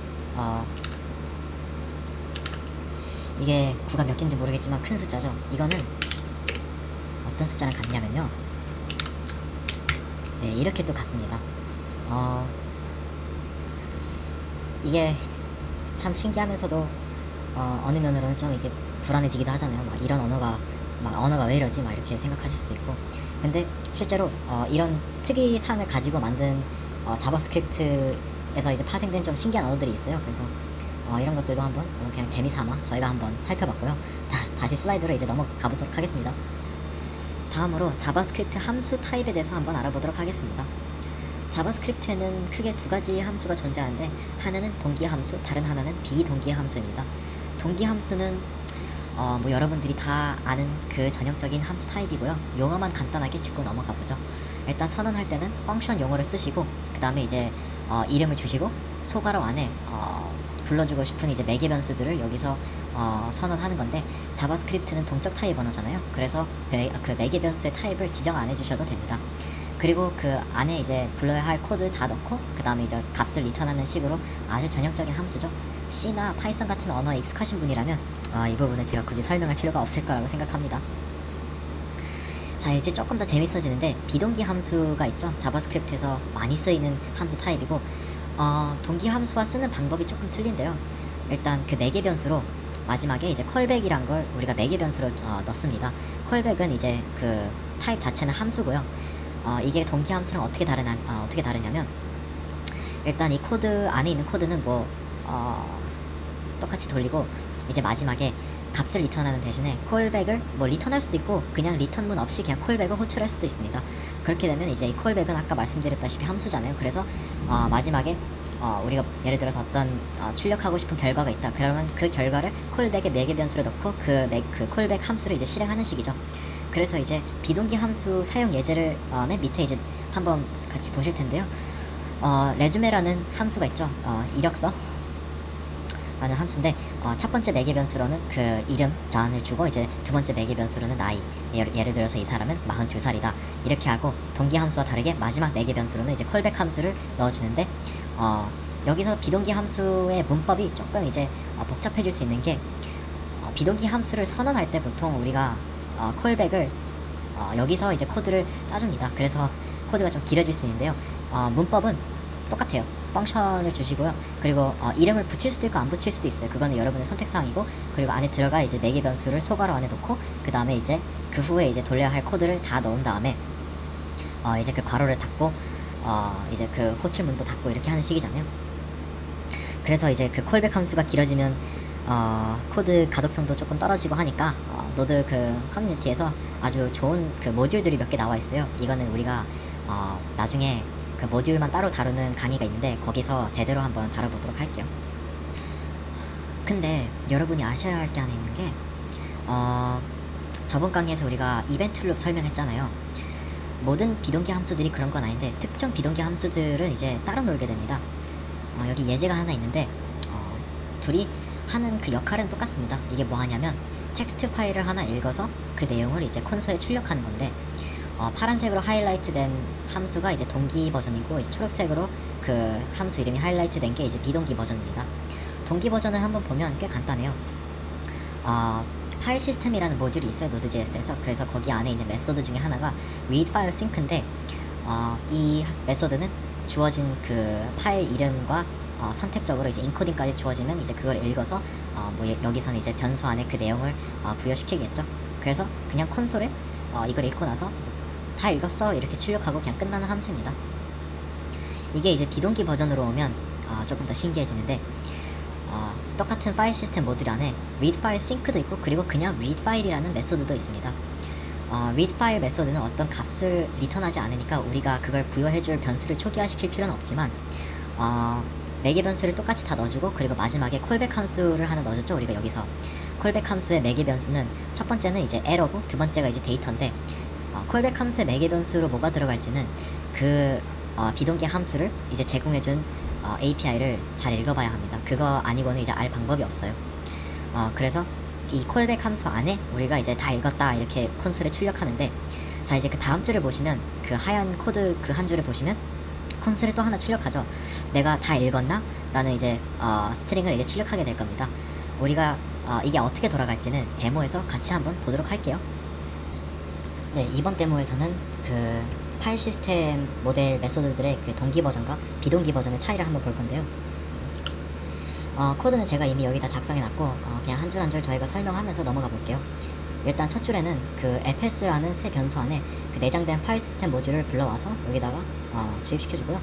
이게 구가 몇 개인지 모르겠지만 큰 숫자죠. 이거는 어떤 숫자랑 같냐면요, 네, 이렇게 또 같습니다. 이게 참 신기하면서도 어느 면으로는 좀 이게 불안해지기도 하잖아요. 막 이런 언어가 왜 이러지? 막 이렇게 생각하실 수도 있고. 근데 실제로 이런 특이사항을 가지고 만든 자바스크립트에서 이제 파생된 좀 신기한 언어들이 있어요. 그래서 이런 것들도 한번 그냥 재미삼아 저희가 한번 살펴봤고요. 다시 슬라이드로 이제 넘어가 보도록 하겠습니다. 다음으로 자바스크립트 함수 타입에 대해서 한번 알아보도록 하겠습니다. 자바스크립트에는 크게 두 가지 함수가 존재하는데, 하나는 동기 함수, 다른 하나는 비동기 함수입니다. 동기 함수는 뭐 여러분들이 다 아는 그 전형적인 함수 타입이고요. 용어만 간단하게 짚고 넘어가 보죠. 일단 선언할 때는 펑션 용어를 쓰시고, 그 다음에 이제 이름을 주시고 소괄호 안에 불러주고 싶은 이제 매개 변수들을 여기서 선언하는 건데, 자바스크립트는 동적 타입 언어잖아요. 그래서 그 매개 변수의 타입을 지정 안 해주셔도 됩니다. 그리고 그 안에 이제 불러야 할 코드 다 넣고, 그 다음에 이제 값을 리턴하는 식으로 아주 전형적인 함수죠. C나 파이썬 같은 언어에 익숙하신 분이라면 이 부분은 제가 굳이 설명할 필요가 없을 거라고 생각합니다. 자, 이제 조금 더 재밌어지는데, 비동기 함수가 있죠. 자바스크립트에서 많이 쓰이는 함수 타입이고, 동기 함수와 쓰는 방법이 조금 틀린데요. 일단 그 매개 변수로 마지막에 이제 컬백이란 걸 우리가 매개 변수로 넣습니다. 컬백은 이제 그 타입 자체는 함수고요. 이게 동기 함수랑 어떻게 다르냐면, 일단 이 코드 안에 있는 코드는 뭐 똑같이 돌리고, 이제 마지막에 값을 리턴하는 대신에 콜백을 뭐 리턴할 수도 있고, 그냥 리턴문 없이 그냥 콜백을 호출할 수도 있습니다. 그렇게 되면 이제 이 콜백은 아까 말씀드렸다시피 함수잖아요. 그래서 마지막에 우리가 예를 들어서 어떤 출력하고 싶은 결과가 있다. 그러면 그 결과를 콜백의 매개 변수로 넣고 그 콜백 함수를 이제 실행하는 식이죠. 그래서 이제 비동기 함수 사용 예제를 맨 밑에 이제 한번 같이 보실 텐데요. 레주메라는 함수가 있죠. 이력서 라는 함수인데, 첫 번째 매개 변수로는 그 이름 자안을 주고, 이제 두 번째 매개 변수로는 나이, 예를 들어서 이 사람은 42살이다 이렇게 하고, 동기 함수와 다르게 마지막 매개 변수로는 이제 콜백 함수를 넣어주는데, 여기서 비동기 함수의 문법이 조금 이제 복잡해질 수 있는 게, 비동기 함수를 선언할 때 보통 우리가 콜백을 여기서 이제 코드를 짜줍니다. 그래서 코드가 좀 길어질 수 있는데요. 문법은 똑같아요. 펑션을 주시고요. 그리고 이름을 붙일 수도 있고 안 붙일 수도 있어요. 그거는 여러분의 선택사항이고, 그리고 안에 들어갈 이제 매개 변수를 소괄호 안에 놓고, 그 다음에 이제 그 후에 이제 돌려야 할 코드를 다 넣은 다음에 이제 그 괄호를 닫고 이제 그 호출문도 닫고 이렇게 하는 식이잖아요. 그래서 이제 그 콜백 함수가 길어지면 코드 가독성도 조금 떨어지고 하니까 노드 그 커뮤니티에서 아주 좋은 그 모듈들이 몇 개 나와 있어요. 이거는 우리가 나중에 그 모듈만 따로 다루는 강의가 있는데, 거기서 제대로 한번 다뤄보도록 할게요. 근데 여러분이 아셔야 할 게 하나 있는 게, 저번 강의에서 우리가 이벤트 룹 설명했잖아요. 모든 비동기 함수들이 그런 건 아닌데, 특정 비동기 함수들은 이제 따로 놀게 됩니다. 여기 예제가 하나 있는데, 둘이 하는 그 역할은 똑같습니다. 이게 뭐 하냐면, 텍스트 파일을 하나 읽어서 그 내용을 이제 콘솔에 출력하는 건데, 파란색으로 하이라이트 된 함수가 이제 동기 버전이고, 이제 초록색으로 그 함수 이름이 하이라이트 된 게 이제 비동기 버전입니다. 동기 버전을 한번 보면 꽤 간단해요. 파일 시스템이라는 모듈이 있어요, 노드.js에서. 그래서 거기 안에 있는 메소드 중에 하나가 read file sync인데, 이 메소드는 주어진 그 파일 이름과 선택적으로 이제 인코딩까지 주어지면 이제 그걸 읽어서 여기서는 이제 변수 안에 그 내용을 부여시키겠죠. 그래서 그냥 콘솔에 이걸 읽고 나서 다 읽었어 이렇게 출력하고 그냥 끝나는 함수입니다. 이게 이제 비동기 버전으로 오면 조금 더 신기해지는데, 똑같은 파일 시스템 모듈 안에 read file sync도 있고, 그리고 그냥 read file이라는 메소드도 있습니다. read file 메소드는 어떤 값을 리턴하지 않으니까 우리가 그걸 부여해줄 변수를 초기화시킬 필요는 없지만, 매개 변수를 똑같이 다 넣어주고, 그리고 마지막에 콜백 함수를 하나 넣어줬죠. 우리가 여기서 콜백 함수의 매개 변수는 첫 번째는 이제 에러고, 두 번째가 이제 데이터인데, 콜백 함수의 매개 변수로 뭐가 들어갈지는 그 비동기 함수를 이제 제공해준 API를 잘 읽어봐야 합니다. 그거 아니고는 이제 알 방법이 없어요. 그래서 이 콜백 함수 안에 우리가 이제 다 읽었다 이렇게 콘솔에 출력하는데, 자 이제 그 다음 줄을 보시면, 그 하얀 코드 그 한 줄을 보시면 콘솔에 또 하나 출력하죠. 내가 다 읽었나? 라는 이제 스트링을 이제 출력하게 될 겁니다. 우리가 이게 어떻게 돌아갈지는 데모에서 같이 한번 보도록 할게요. 네, 이번 데모에서는 그 파일 시스템 모델 메소드들의 그 동기 버전과 비동기 버전의 차이를 한번 볼 건데요. 코드는 제가 이미 여기다 작성해놨고 그냥 한 줄 한 줄 저희가 설명하면서 넘어가 볼게요. 일단 첫 줄에는 그 fs라는 새 변수 안에 그 내장된 파일 시스템 모듈을 불러와서 여기다가 주입시켜주고요.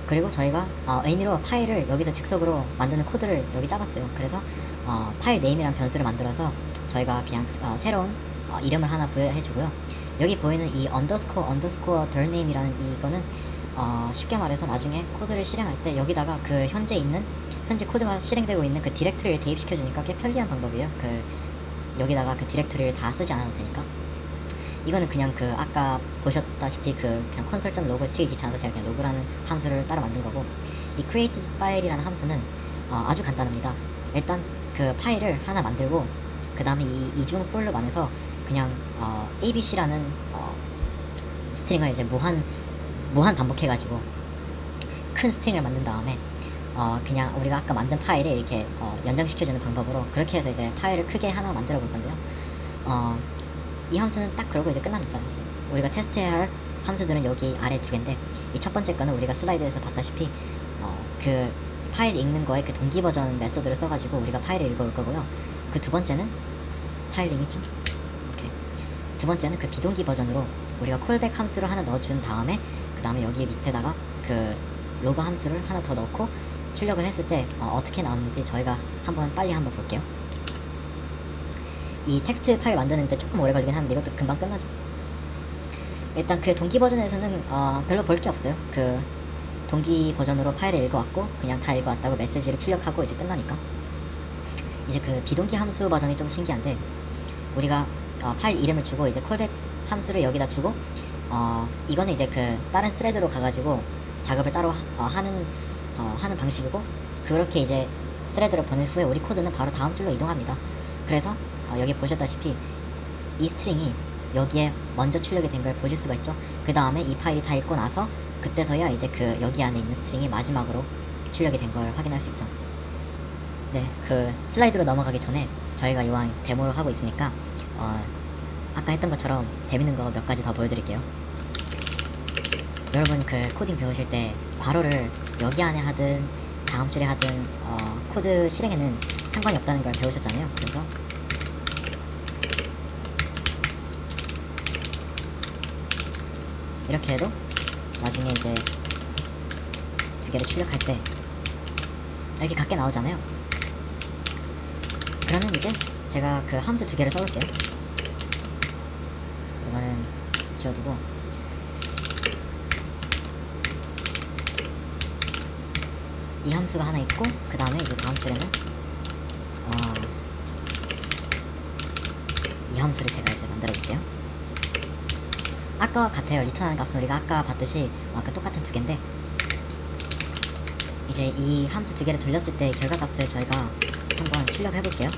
그리고 저희가 의미로 파일을 여기서 즉석으로 만드는 코드를 여기 짜봤어요. 그래서 파일 네임이란 변수를 만들어서 저희가 그냥 새로운 이름을 하나 부여해주고요. 여기 보이는 이 언더스코어 덜 네임이라는 이거는 쉽게 말해서 나중에 코드를 실행할 때 여기다가 그 현재 코드가 실행되고 있는 그 디렉토리를 대입시켜주니까 꽤 편리한 방법이에요. 여기다가 그 디렉토리를 다 쓰지 않아도 되니까. 이거는 그냥 아까 보셨다시피 그냥 console.log 치기 귀찮아서 제가 그냥 로그라는 함수를 따라 만든 거고, 이 create file이라는 함수는 아주 간단합니다. 일단 그 파일을 하나 만들고 그 다음에 이 이중 for loop 안에서 그냥 abc라는 스트링을 이제 무한 반복해가지고 큰 스트링을 만든 다음에 그냥 우리가 아까 만든 파일에 이렇게 연장시켜주는 방법으로 그렇게 해서 이제 파일을 크게 하나 만들어 볼 건데요. 이 함수는 딱 그러고 이제 끝납니다. 이제 우리가 테스트해야 할 함수들은 여기 아래 두 개인데, 이 첫 번째 거는 우리가 슬라이드에서 봤다시피 그 파일 읽는 거에 그 동기 버전 메소드를 써가지고 우리가 파일을 읽어올 거고요. 그 두 번째는 스타일링이 좀 이렇게, 두 번째는 그 비동기 버전으로 우리가 콜백 함수를 하나 넣어준 다음에 그 다음에 여기 밑에다가 그 로그 함수를 하나 더 넣고 출력을 했을 때 어떻게 나오는지 저희가 빨리 한번 볼게요. 이 텍스트 파일 만드는데 조금 오래 걸리긴 하는데 이것도 금방 끝나죠. 일단 그 동기 버전에서는 별로 볼 게 없어요. 그 동기 버전으로 파일을 읽어왔고 그냥 다 읽어왔다고 메시지를 출력하고 이제 끝나니까. 이제 그 비동기 함수 버전이 좀 신기한데, 우리가 파일 이름을 주고 이제 콜백 함수를 여기다 주고 이거는 이제 그 다른 스레드로 가가지고 작업을 따로 하는 방식이고, 그렇게 이제 스레드를 보낸 후에 우리 코드는 바로 다음 줄로 이동합니다. 그래서 여기 보셨다시피 이 스트링이 여기에 먼저 출력이 된 걸 보실 수가 있죠. 그 다음에 이 파일이 다 읽고 나서 그때서야 이제 그 여기 안에 있는 스트링이 마지막으로 출력이 된 걸 확인할 수 있죠. 네, 그 슬라이드로 넘어가기 전에 저희가 이왕 데모를 하고 있으니까 아까 했던 것처럼 재밌는 거 몇 가지 더 보여드릴게요. 여러분 그 코딩 배우실 때 괄호를 여기 안에 하든 다음 줄에 하든 코드 실행에는 상관이 없다는 걸 배우셨잖아요. 그래서 이렇게 해도 나중에 이제 두 개를 출력할 때 이렇게 같게 나오잖아요. 그러면 이제 제가 그 함수 두 개를 써볼게요. 이거는 지워두고, 이 함수가 하나 있고 그 다음에 이제 다음 줄에는 이 함수를 제가 이제 만들어 볼게요. 아까와 같아요. 리턴하는 값은 우리가 아까 봤듯이 아까 똑같은 두 개인데, 이제 이 함수 두 개를 돌렸을 때 결과값을 저희가 한번 출력해 볼게요.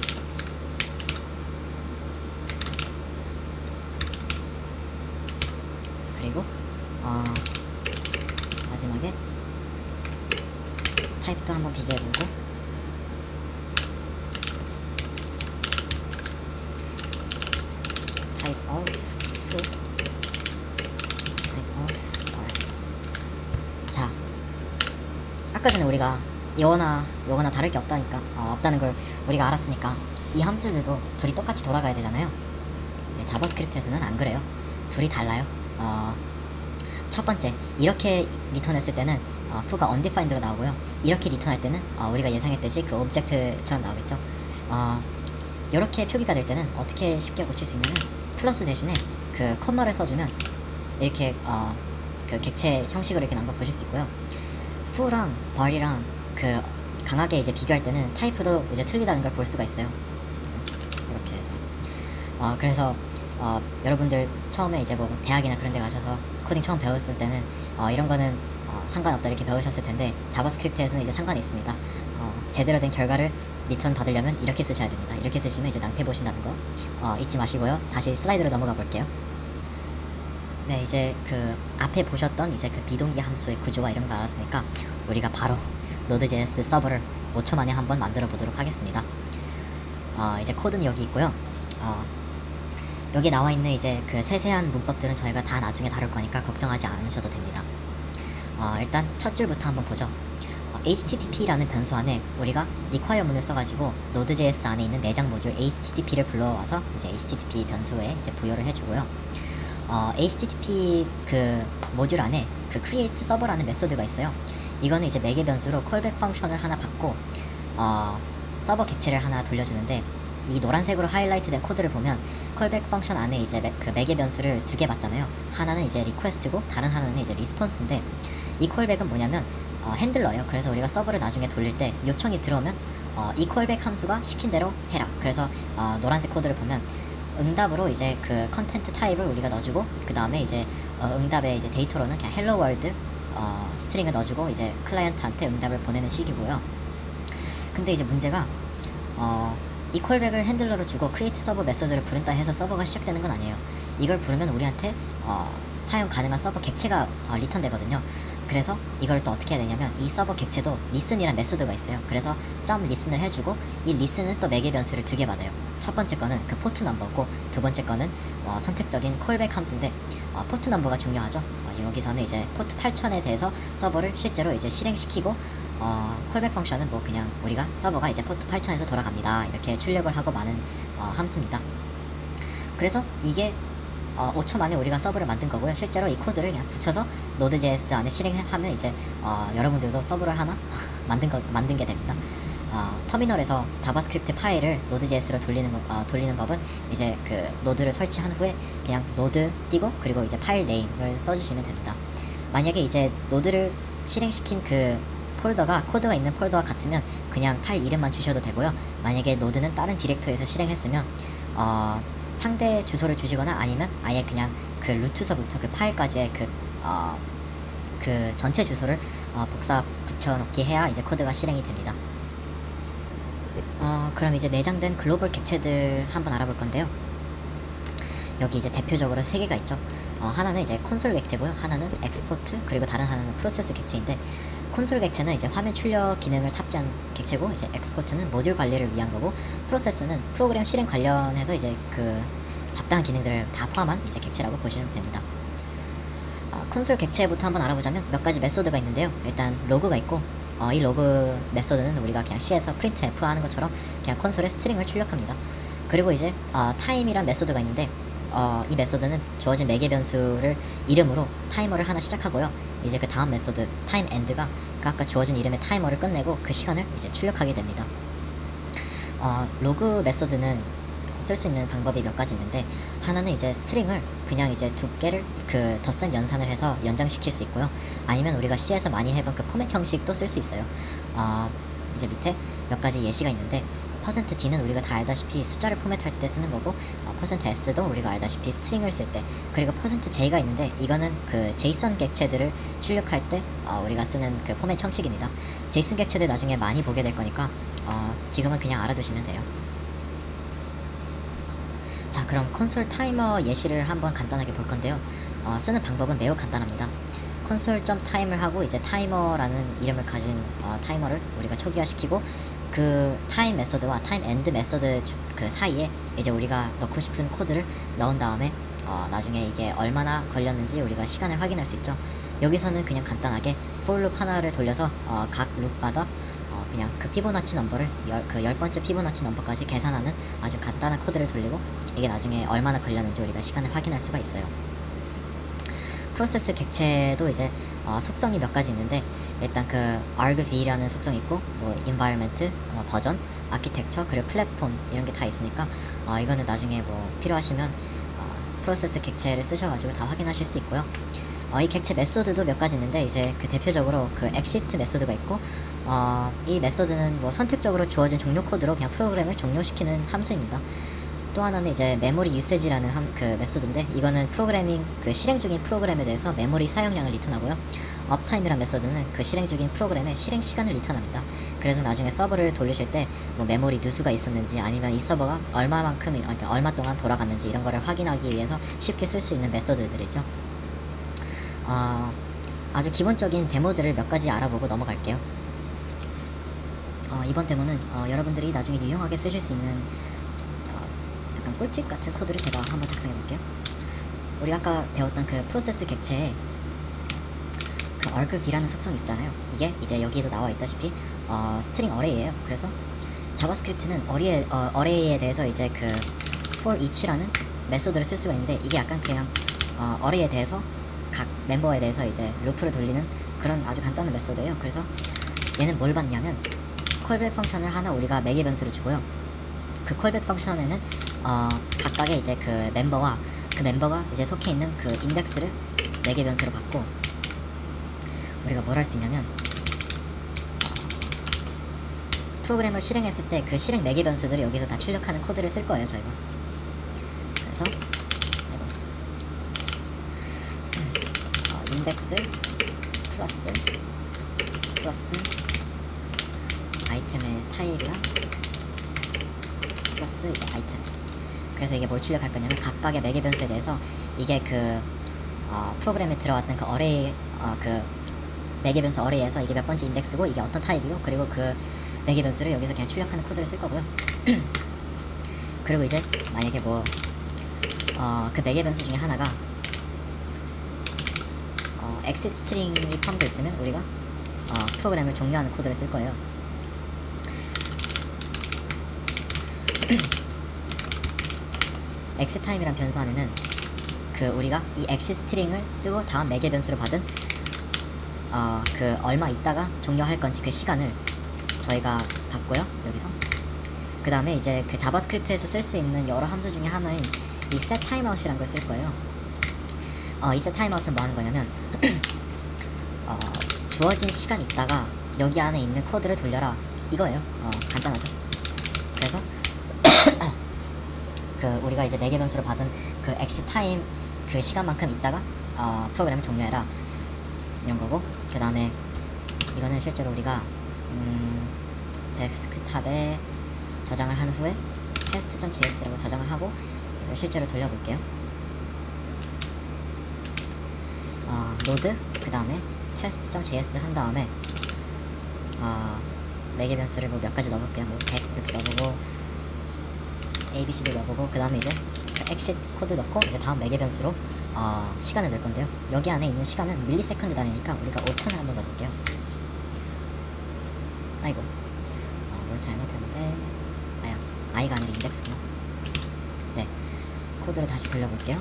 그리고 마지막에 타입도 한번 비교해보고, type of fruit, type of bar. 자, 아까 전에 우리가 요거나 다를 게 없다는 걸 우리가 알았으니까 이 함수들도 둘이 똑같이 돌아가야 되잖아요. 네, 자바스크립트에서는 안 그래요. 둘이 달라요. 첫 번째, 이렇게 리턴했을 때는 foo가 undefined로 나오고요. 이렇게 리턴할 때는 우리가 예상했듯이 그 object처럼 나오겠죠. 이렇게 표기가 될 때는 어떻게 쉽게 고칠 수 있냐면, 플러스 대신에 그 컴마를 써주면 이렇게 그 객체 형식으로 이렇게 나온 거 보실 수 있고요. foo랑 bar이랑 그 강하게 이제 비교할 때는 타입도 이제 틀리다는 걸 볼 수가 있어요. 이렇게 해서 그래서 여러분들 처음에 이제 뭐 대학이나 그런 데 가셔서 코딩 처음 배웠을 때는 이런 거는 상관없다 이렇게 배우셨을 텐데, 자바스크립트에서는 이제 상관이 있습니다. 제대로 된 결과를 리턴 받으려면 이렇게 쓰셔야 됩니다. 이렇게 쓰시면 이제 낭패 보신다는 거 잊지 마시고요. 다시 슬라이드로 넘어가 볼게요. 네, 이제 그 앞에 보셨던 이제 그 비동기 함수의 구조와 이런 거 알았으니까 우리가 바로 Node.js 서버를 5초 만에 한번 만들어 보도록 하겠습니다. 이제 코드는 여기 있고요. 여기 나와 있는 이제 그 세세한 문법들은 저희가 다 나중에 다룰 거니까 걱정하지 않으셔도 됩니다. 일단 첫 줄부터 한번 보죠. HTTP라는 변수 안에 우리가 require문을 써가지고 Node.js 안에 있는 내장 모듈 HTTP를 불러와서 이제 HTTP 변수에 이제 부여를 해주고요. HTTP 그 모듈 안에 그 create server라는 메소드가 있어요. 이거는 이제 매개 변수로 callback 펑션을 하나 받고 서버 객체를 하나 돌려주는데, 이 노란색으로 하이라이트된 코드를 보면 callback 펑션 안에 이제 그 매개 변수를 두 개 받잖아요. 하나는 이제 request고 다른 하나는 이제 response인데, 이 callback은 뭐냐면 핸들러예요. 그래서 우리가 서버를 나중에 돌릴 때 요청이 들어오면 이 callback 함수가 시킨 대로 해라. 그래서 노란색 코드를 보면 응답으로 이제 그 컨텐트 타입을 우리가 넣어주고, 그 다음에 이제 응답의 이제 데이터로는 그냥 hello world 스트링을 넣어주고 이제 클라이언트한테 응답을 보내는 식이고요. 근데 이제 문제가 이 콜백을 핸들러로 주고 create 서버 메소드를 부른다 해서 서버가 시작되는 건 아니에요. 이걸 부르면 우리한테 사용 가능한 서버 객체가 리턴 되거든요. 그래서 이걸 또 어떻게 해야 되냐면, 이 서버 객체도 listen이란 메소드가 있어요. 그래서 .listen을 해주고, 이 listen은 또 매개 변수를 두 개 받아요. 첫 번째 거는 그 포트 넘버고, 두 번째 거는 선택적인 콜백 함수인데, 포트 넘버가 중요하죠. 여기서는 이제 포트 8000에 대해서 서버를 실제로 이제 실행시키고, 콜백 펑션은 뭐 그냥 우리가 서버가 이제 포트 8000에서 돌아갑니다, 이렇게 출력을 하고 마는 함수입니다. 그래서 이게 5초 만에 우리가 서버를 만든 거고요. 실제로 이 코드를 그냥 붙여서 Node.js 안에 실행하면 이제 여러분들도 서버를 하나 만든 게 됩니다. 터미널에서 자바스크립트 파일을 Node.js로 돌리는 법은 이제 그 노드를 설치한 후에 그냥 노드 띄고, 그리고 이제 파일 네임을 써주시면 됩니다. 만약에 이제 노드를 실행시킨 그 폴더가 코드가 있는 폴더와 같으면 그냥 파일 이름만 주셔도 되고요. 만약에 노드는 다른 디렉토리에서 실행했으면 상대 주소를 주시거나, 아니면 아예 그냥 그 루트서부터 그 파일까지의 그 전체 주소를 복사 붙여넣기 해야 이제 코드가 실행이 됩니다. 그럼 이제 내장된 글로벌 객체들 한번 알아볼 건데요. 여기 이제 대표적으로 세 개가 있죠. 하나는 이제 콘솔 객체고요. 하나는 엑스포트, 그리고 다른 하나는 프로세스 객체인데, 콘솔 객체는 이제 화면 출력 기능을 탑재한 객체고, 이제 엑스포트는 모듈 관리를 위한 거고, 프로세스는 프로그램 실행 관련해서 이제 그 적당한 기능들을 다 포함한 이제 객체라고 보시면 됩니다. 콘솔 객체부터 한번 알아보자면 몇 가지 메소드가 있는데요. 일단 로그가 있고, 이 로그 메소드는 우리가 그냥 C에서 printf 하는 것처럼 그냥 콘솔에 스트링을 출력합니다. 그리고 이제 time이란 메소드가 있는데, 이 메소드는 주어진 매개 변수를 이름으로 타이머를 하나 시작하고요. 이제 그 다음 메소드 time end가 그 아까 주어진 이름의 타이머를 끝내고 그 시간을 이제 출력하게 됩니다. 로그 메소드는 쓸 수 있는 방법이 몇 가지 있는데, 하나는 이제 스트링을 그냥 이제 두 개를 그 덧셈 연산을 해서 연장시킬 수 있고요. 아니면 우리가 C에서 많이 해본 그 포맷 형식도 쓸 수 있어요. 이제 밑에 몇 가지 예시가 있는데, %d는 우리가 다 알다시피 숫자를 포맷할 때 쓰는 거고, %s도 우리가 알다시피 스트링을 쓸 때, 그리고 %j가 있는데 이거는 그 제이슨 객체들을 출력할 때 우리가 쓰는 그 포맷 형식입니다. 제이슨 객체들 나중에 많이 보게 될 거니까 지금은 그냥 알아두시면 돼요. 자, 그럼 콘솔 타이머 예시를 한번 간단하게 볼 건데요. 쓰는 방법은 매우 간단합니다. console.time을 하고 이제 타이머라는 이름을 가진 타이머를 우리가 초기화시키고, 그 타임 메소드와 타임 엔드 메소드 그 사이에 이제 우리가 넣고 싶은 코드를 넣은 다음에 나중에 이게 얼마나 걸렸는지 우리가 시간을 확인할 수 있죠. 여기서는 그냥 간단하게 for 룹 하나를 돌려서 각 룹마다 그냥 그 피보나치 넘버를 그 10번째 피보나치 넘버까지 계산하는 아주 간단한 코드를 돌리고, 이게 나중에 얼마나 걸렸는지 우리가 시간을 확인할 수가 있어요. 프로세스 객체도 이제 속성이 몇 가지 있는데, 일단 그 argv라는 속성이 있고, 뭐 environment, 버전, 아키텍처, 그리고 플랫폼 이런 게 다 있으니까 이거는 나중에 뭐 필요하시면 프로세스 객체를 쓰셔가지고 다 확인하실 수 있고요. 이 객체 메소드도 몇 가지 있는데, 이제 그 대표적으로 그 exit 메소드가 있고, 이 메소드는 뭐 선택적으로 주어진 종료 코드로 그냥 프로그램을 종료시키는 함수입니다. 또 하나는 이제 메모리 유세지라는 그 메소드인데, 이거는 프로그래밍 그 실행 중인 프로그램에 대해서 메모리 사용량을 리턴하고요. 업타임이란 메소드는 그 실행 중인 프로그램의 실행 시간을 리턴합니다. 그래서 나중에 서버를 돌리실 때 뭐 메모리 누수가 있었는지, 아니면 이 서버가 얼마만큼, 그러니까 얼마 동안 돌아갔는지 이런 거를 확인하기 위해서 쉽게 쓸 수 있는 메소드들이죠. 아주 기본적인 데모들을 몇 가지 알아보고 넘어갈게요. 이번 데모는 여러분들이 나중에 유용하게 쓰실 수 있는 약간 꿀팁 같은 코드를 제가 한번 작성해 볼게요. 우리 아까 배웠던 그 프로세스 객체에 그 argv라는 속성이 있잖아요. 이게 이제 여기에도 나와 있다시피 스트링 어레이예요. 그래서 자바스크립트는 어레이에 대해서 이제 그 for each라는 메소드를 쓸 수가 있는데, 이게 약간 그냥 어레이에 대해서 각 멤버에 대해서 이제 루프를 돌리는 그런 아주 간단한 메소드예요. 그래서 얘는 뭘 받냐면 콜백 펑션을 하나 우리가 매개 변수를 주고요. 그 콜백 펑션에는 각각의 이제 그 멤버와 그 멤버가 이제 속해 있는 그 인덱스를 매개 변수로 받고, 우리가 뭘 할 수 있냐면 프로그램을 실행했을 때 그 실행 매개 변수들을 여기서 다 출력하는 코드를 쓸 거예요, 저희가. 그래서 인덱스 플러스 아이템의 타입이랑 플러스 이제 아이템. 그래서 이게 뭘 출력할 거냐면 각각의 매개 변수에 대해서 이게 그 프로그램에 들어왔던 그 어레이 그 매개 변수 어레이에서 이게 몇 번째 인덱스고 이게 어떤 타입이고, 그리고 그 매개 변수를 여기서 그냥 출력하는 코드를 쓸 거고요. 그리고 이제 만약에 뭐 그 매개 변수 중에 하나가 exit 스트링이 포함되어 있으면 우리가 프로그램을 종료하는 코드를 쓸 거예요. exit time이란 변수 안에는 그 우리가 이 exit 스트링을 쓰고 다음 매개 변수로 받은 그 얼마 있다가 종료할 건지 그 시간을 저희가 받고요, 여기서. 그 다음에 이제 그 자바스크립트에서 쓸 수 있는 여러 함수 중에 하나인 이 set timeout이라는 걸 쓸 거예요. 이 set timeout은 뭐 하는 거냐면 주어진 시간 있다가 여기 안에 있는 코드를 돌려라 이거예요. 간단하죠. 그래서 그 우리가 이제 매개 변수로 받은 그 exit time 그 시간만큼 있다가 프로그램을 종료해라 이런 거고, 그 다음에 이거는 실제로 우리가 데스크탑에 저장을 한 후에 test.js라고 저장을 하고 이걸 실제로 돌려볼게요. 노드 그 다음에 test.js 한 다음에 매개 변수를 뭐 몇 가지 넣어볼게요. 뭐 100 이렇게 넣어보고 abc도 넣어보고, 그 다음에 이제 exit 코드 넣고 이제 다음 매개 변수로 시간을 넣을 건데요. 여기 안에 있는 시간은 밀리세컨드 단위니까 우리가 5000을 한번 넣어볼게요. 아이고 뭘 잘못했는데, i가 아니라 인덱스구나. 네, 코드를 다시 돌려볼게요.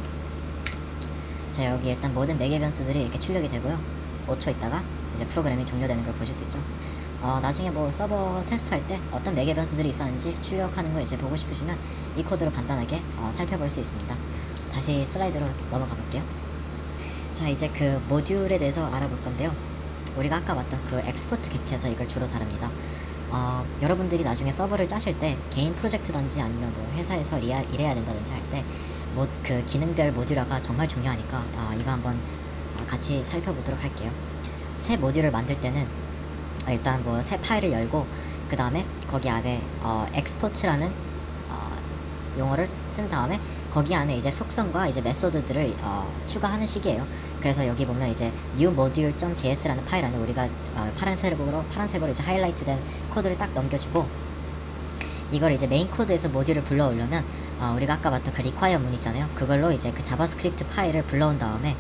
자, 여기 일단 모든 매개 변수들이 이렇게 출력이 되고요. 5초 있다가 이제 프로그램이 종료되는 걸 보실 수 있죠. 나중에 뭐 서버 테스트할 때 어떤 매개 변수들이 있었는지 출력하는 거 이제 보고 싶으시면 이 코드로 간단하게 살펴볼 수 있습니다. 다시 슬라이드로 넘어가 볼게요. 자, 이제 그 모듈에 대해서 알아볼 건데요. 우리가 아까 봤던 그 엑스포트 객체에서 이걸 주로 다룹니다. 여러분들이 나중에 서버를 짜실 때 개인 프로젝트든지 아니면 뭐 회사에서 일해야 된다든지 할 때 그 기능별 모듈화가 정말 중요하니까 이거 한번 같이 살펴보도록 할게요. 새 모듈을 만들 때는 일단 뭐 새 파일을 열고 그 다음에 거기 안에 export라는 용어를 쓴 다음에 거기 안에 이제 속성과 이제 메소드들을 추가하는 식이에요. 그래서 여기 보면 이제 new module.js라는 파일 안에 우리가 파란색으로 이제 하이라이트된 코드를 딱 넘겨주고, 이걸 이제 메인 코드에서 모듈을 불러오려면 우리가 아까 봤던 그 require 문 있잖아요. 그걸로 이제 그 자바스크립트 파일을 불러온 다음에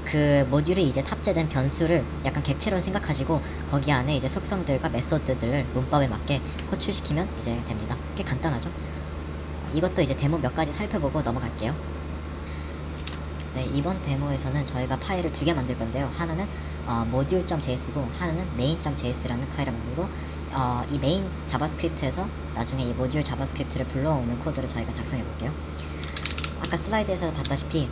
그 모듈이 이제 탑재된 변수를 약간 객체로 생각하시고 거기 안에 이제 속성들과 메소드들을 문법에 맞게 호출시키면 이제 됩니다. 꽤 간단하죠. 이것도 이제 데모 몇 가지 살펴보고 넘어갈게요. 네, 이번 데모에서는 저희가 파일을 두 개 만들 건데요. 하나는 module.js고 하나는 main.js라는 파일을 만들고, 이 메인 자바스크립트에서 나중에 이 모듈 자바스크립트를 불러오는 코드를 저희가 작성해 볼게요. 아까 슬라이드에서 봤다시피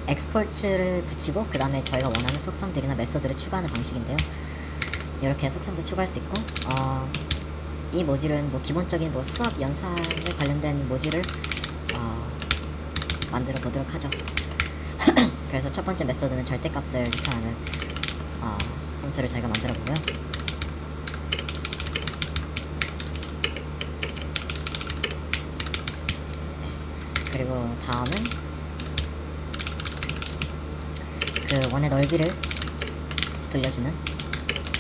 엑스포트를 붙이고 그 다음에 저희가 원하는 속성들이나 메소드를 추가하는 방식인데요. 이렇게 속성도 추가할 수 있고, 이 모듈은 뭐 기본적인 뭐 수학 연산에 관련된 모듈을 만들어 보도록 하죠. 그래서 첫 번째 메소드는 절대값을 나타내는 함수를 저희가 만들어 보고요. 그리고 다음은 그 원의 넓이를 돌려주는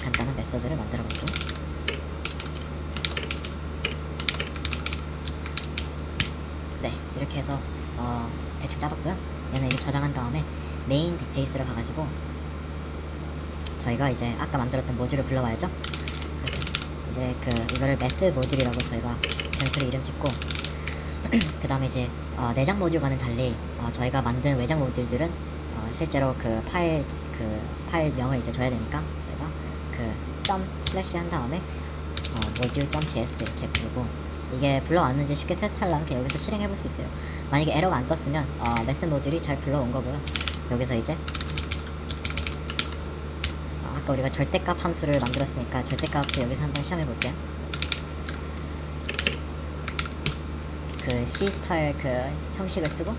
간단한 메소드를 만들어 볼게요. 네, 이렇게 해서 대충 짜봤고요. 얘는 이제 저장한 다음에 메인 JS를 가가지고 저희가 이제 아까 만들었던 모듈을 불러와야죠. 그래서 이제 이거를 메스 모듈이라고 저희가 변수를 이름 짓고 그 다음에 이제 내장 모듈과는 달리 저희가 만든 외장 모듈들은 실제로 파일명을 이제 줘야 되니까 저희가 점 슬래시 한 다음에 module.js 이렇게 부르고, 이게 불러왔는지 쉽게 테스트하려면 여기서 실행해 볼 수 있어요. 만약에 에러가 안 떴으면 메스 모듈이 잘 불러온 거고요. 여기서 이제 아까 우리가 절대값 함수를 만들었으니까 절대값을 여기서 한번 시험해 볼게요. C 스타일 형식을 쓰고,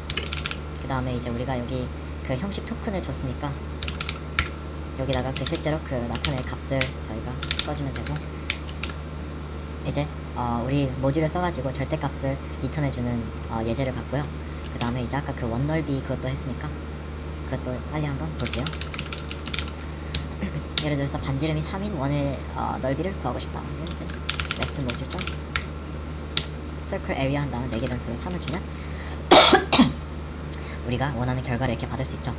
그 다음에 이제 우리가 여기 형식 토큰을 줬으니까 여기다가 실제로 나타낼 값을 저희가 써주면 되고, 이제 우리 모듈을 써가지고 절대값을 리턴해주는 예제를 봤고요. 그 다음에 이제 아까 원넓이 그것도 했으니까 그것도 빨리 한번 볼게요. 예를 들어서 반지름이 3인 원의 넓이를 구하고 싶다. 그러면 이제 left 모듈 점 circle area 한 다음에 매개 변수를 3을 주면 우리가 원하는 결과를 이렇게 받을 수 있죠.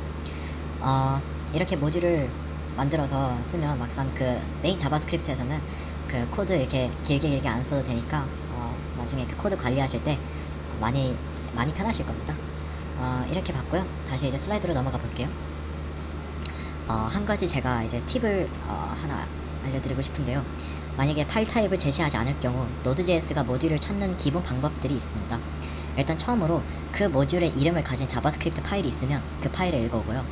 이렇게 모듈을 만들어서 쓰면 막상 메인 자바스크립트에서는 코드 이렇게 길게 안 써도 되니까 나중에 코드 관리하실 때 많이 편하실 겁니다. 이렇게 봤고요. 다시 이제 슬라이드로 넘어가 볼게요. 한 가지 제가 이제 팁을 하나 알려드리고 싶은데요. 만약에 파일 타입을 제시하지 않을 경우 Node.js가 모듈을 찾는 기본 방법들이 있습니다. 일단 처음으로 그 모듈의 이름을 가진 자바스크립트 파일이 있으면 그 파일을 읽어오고요.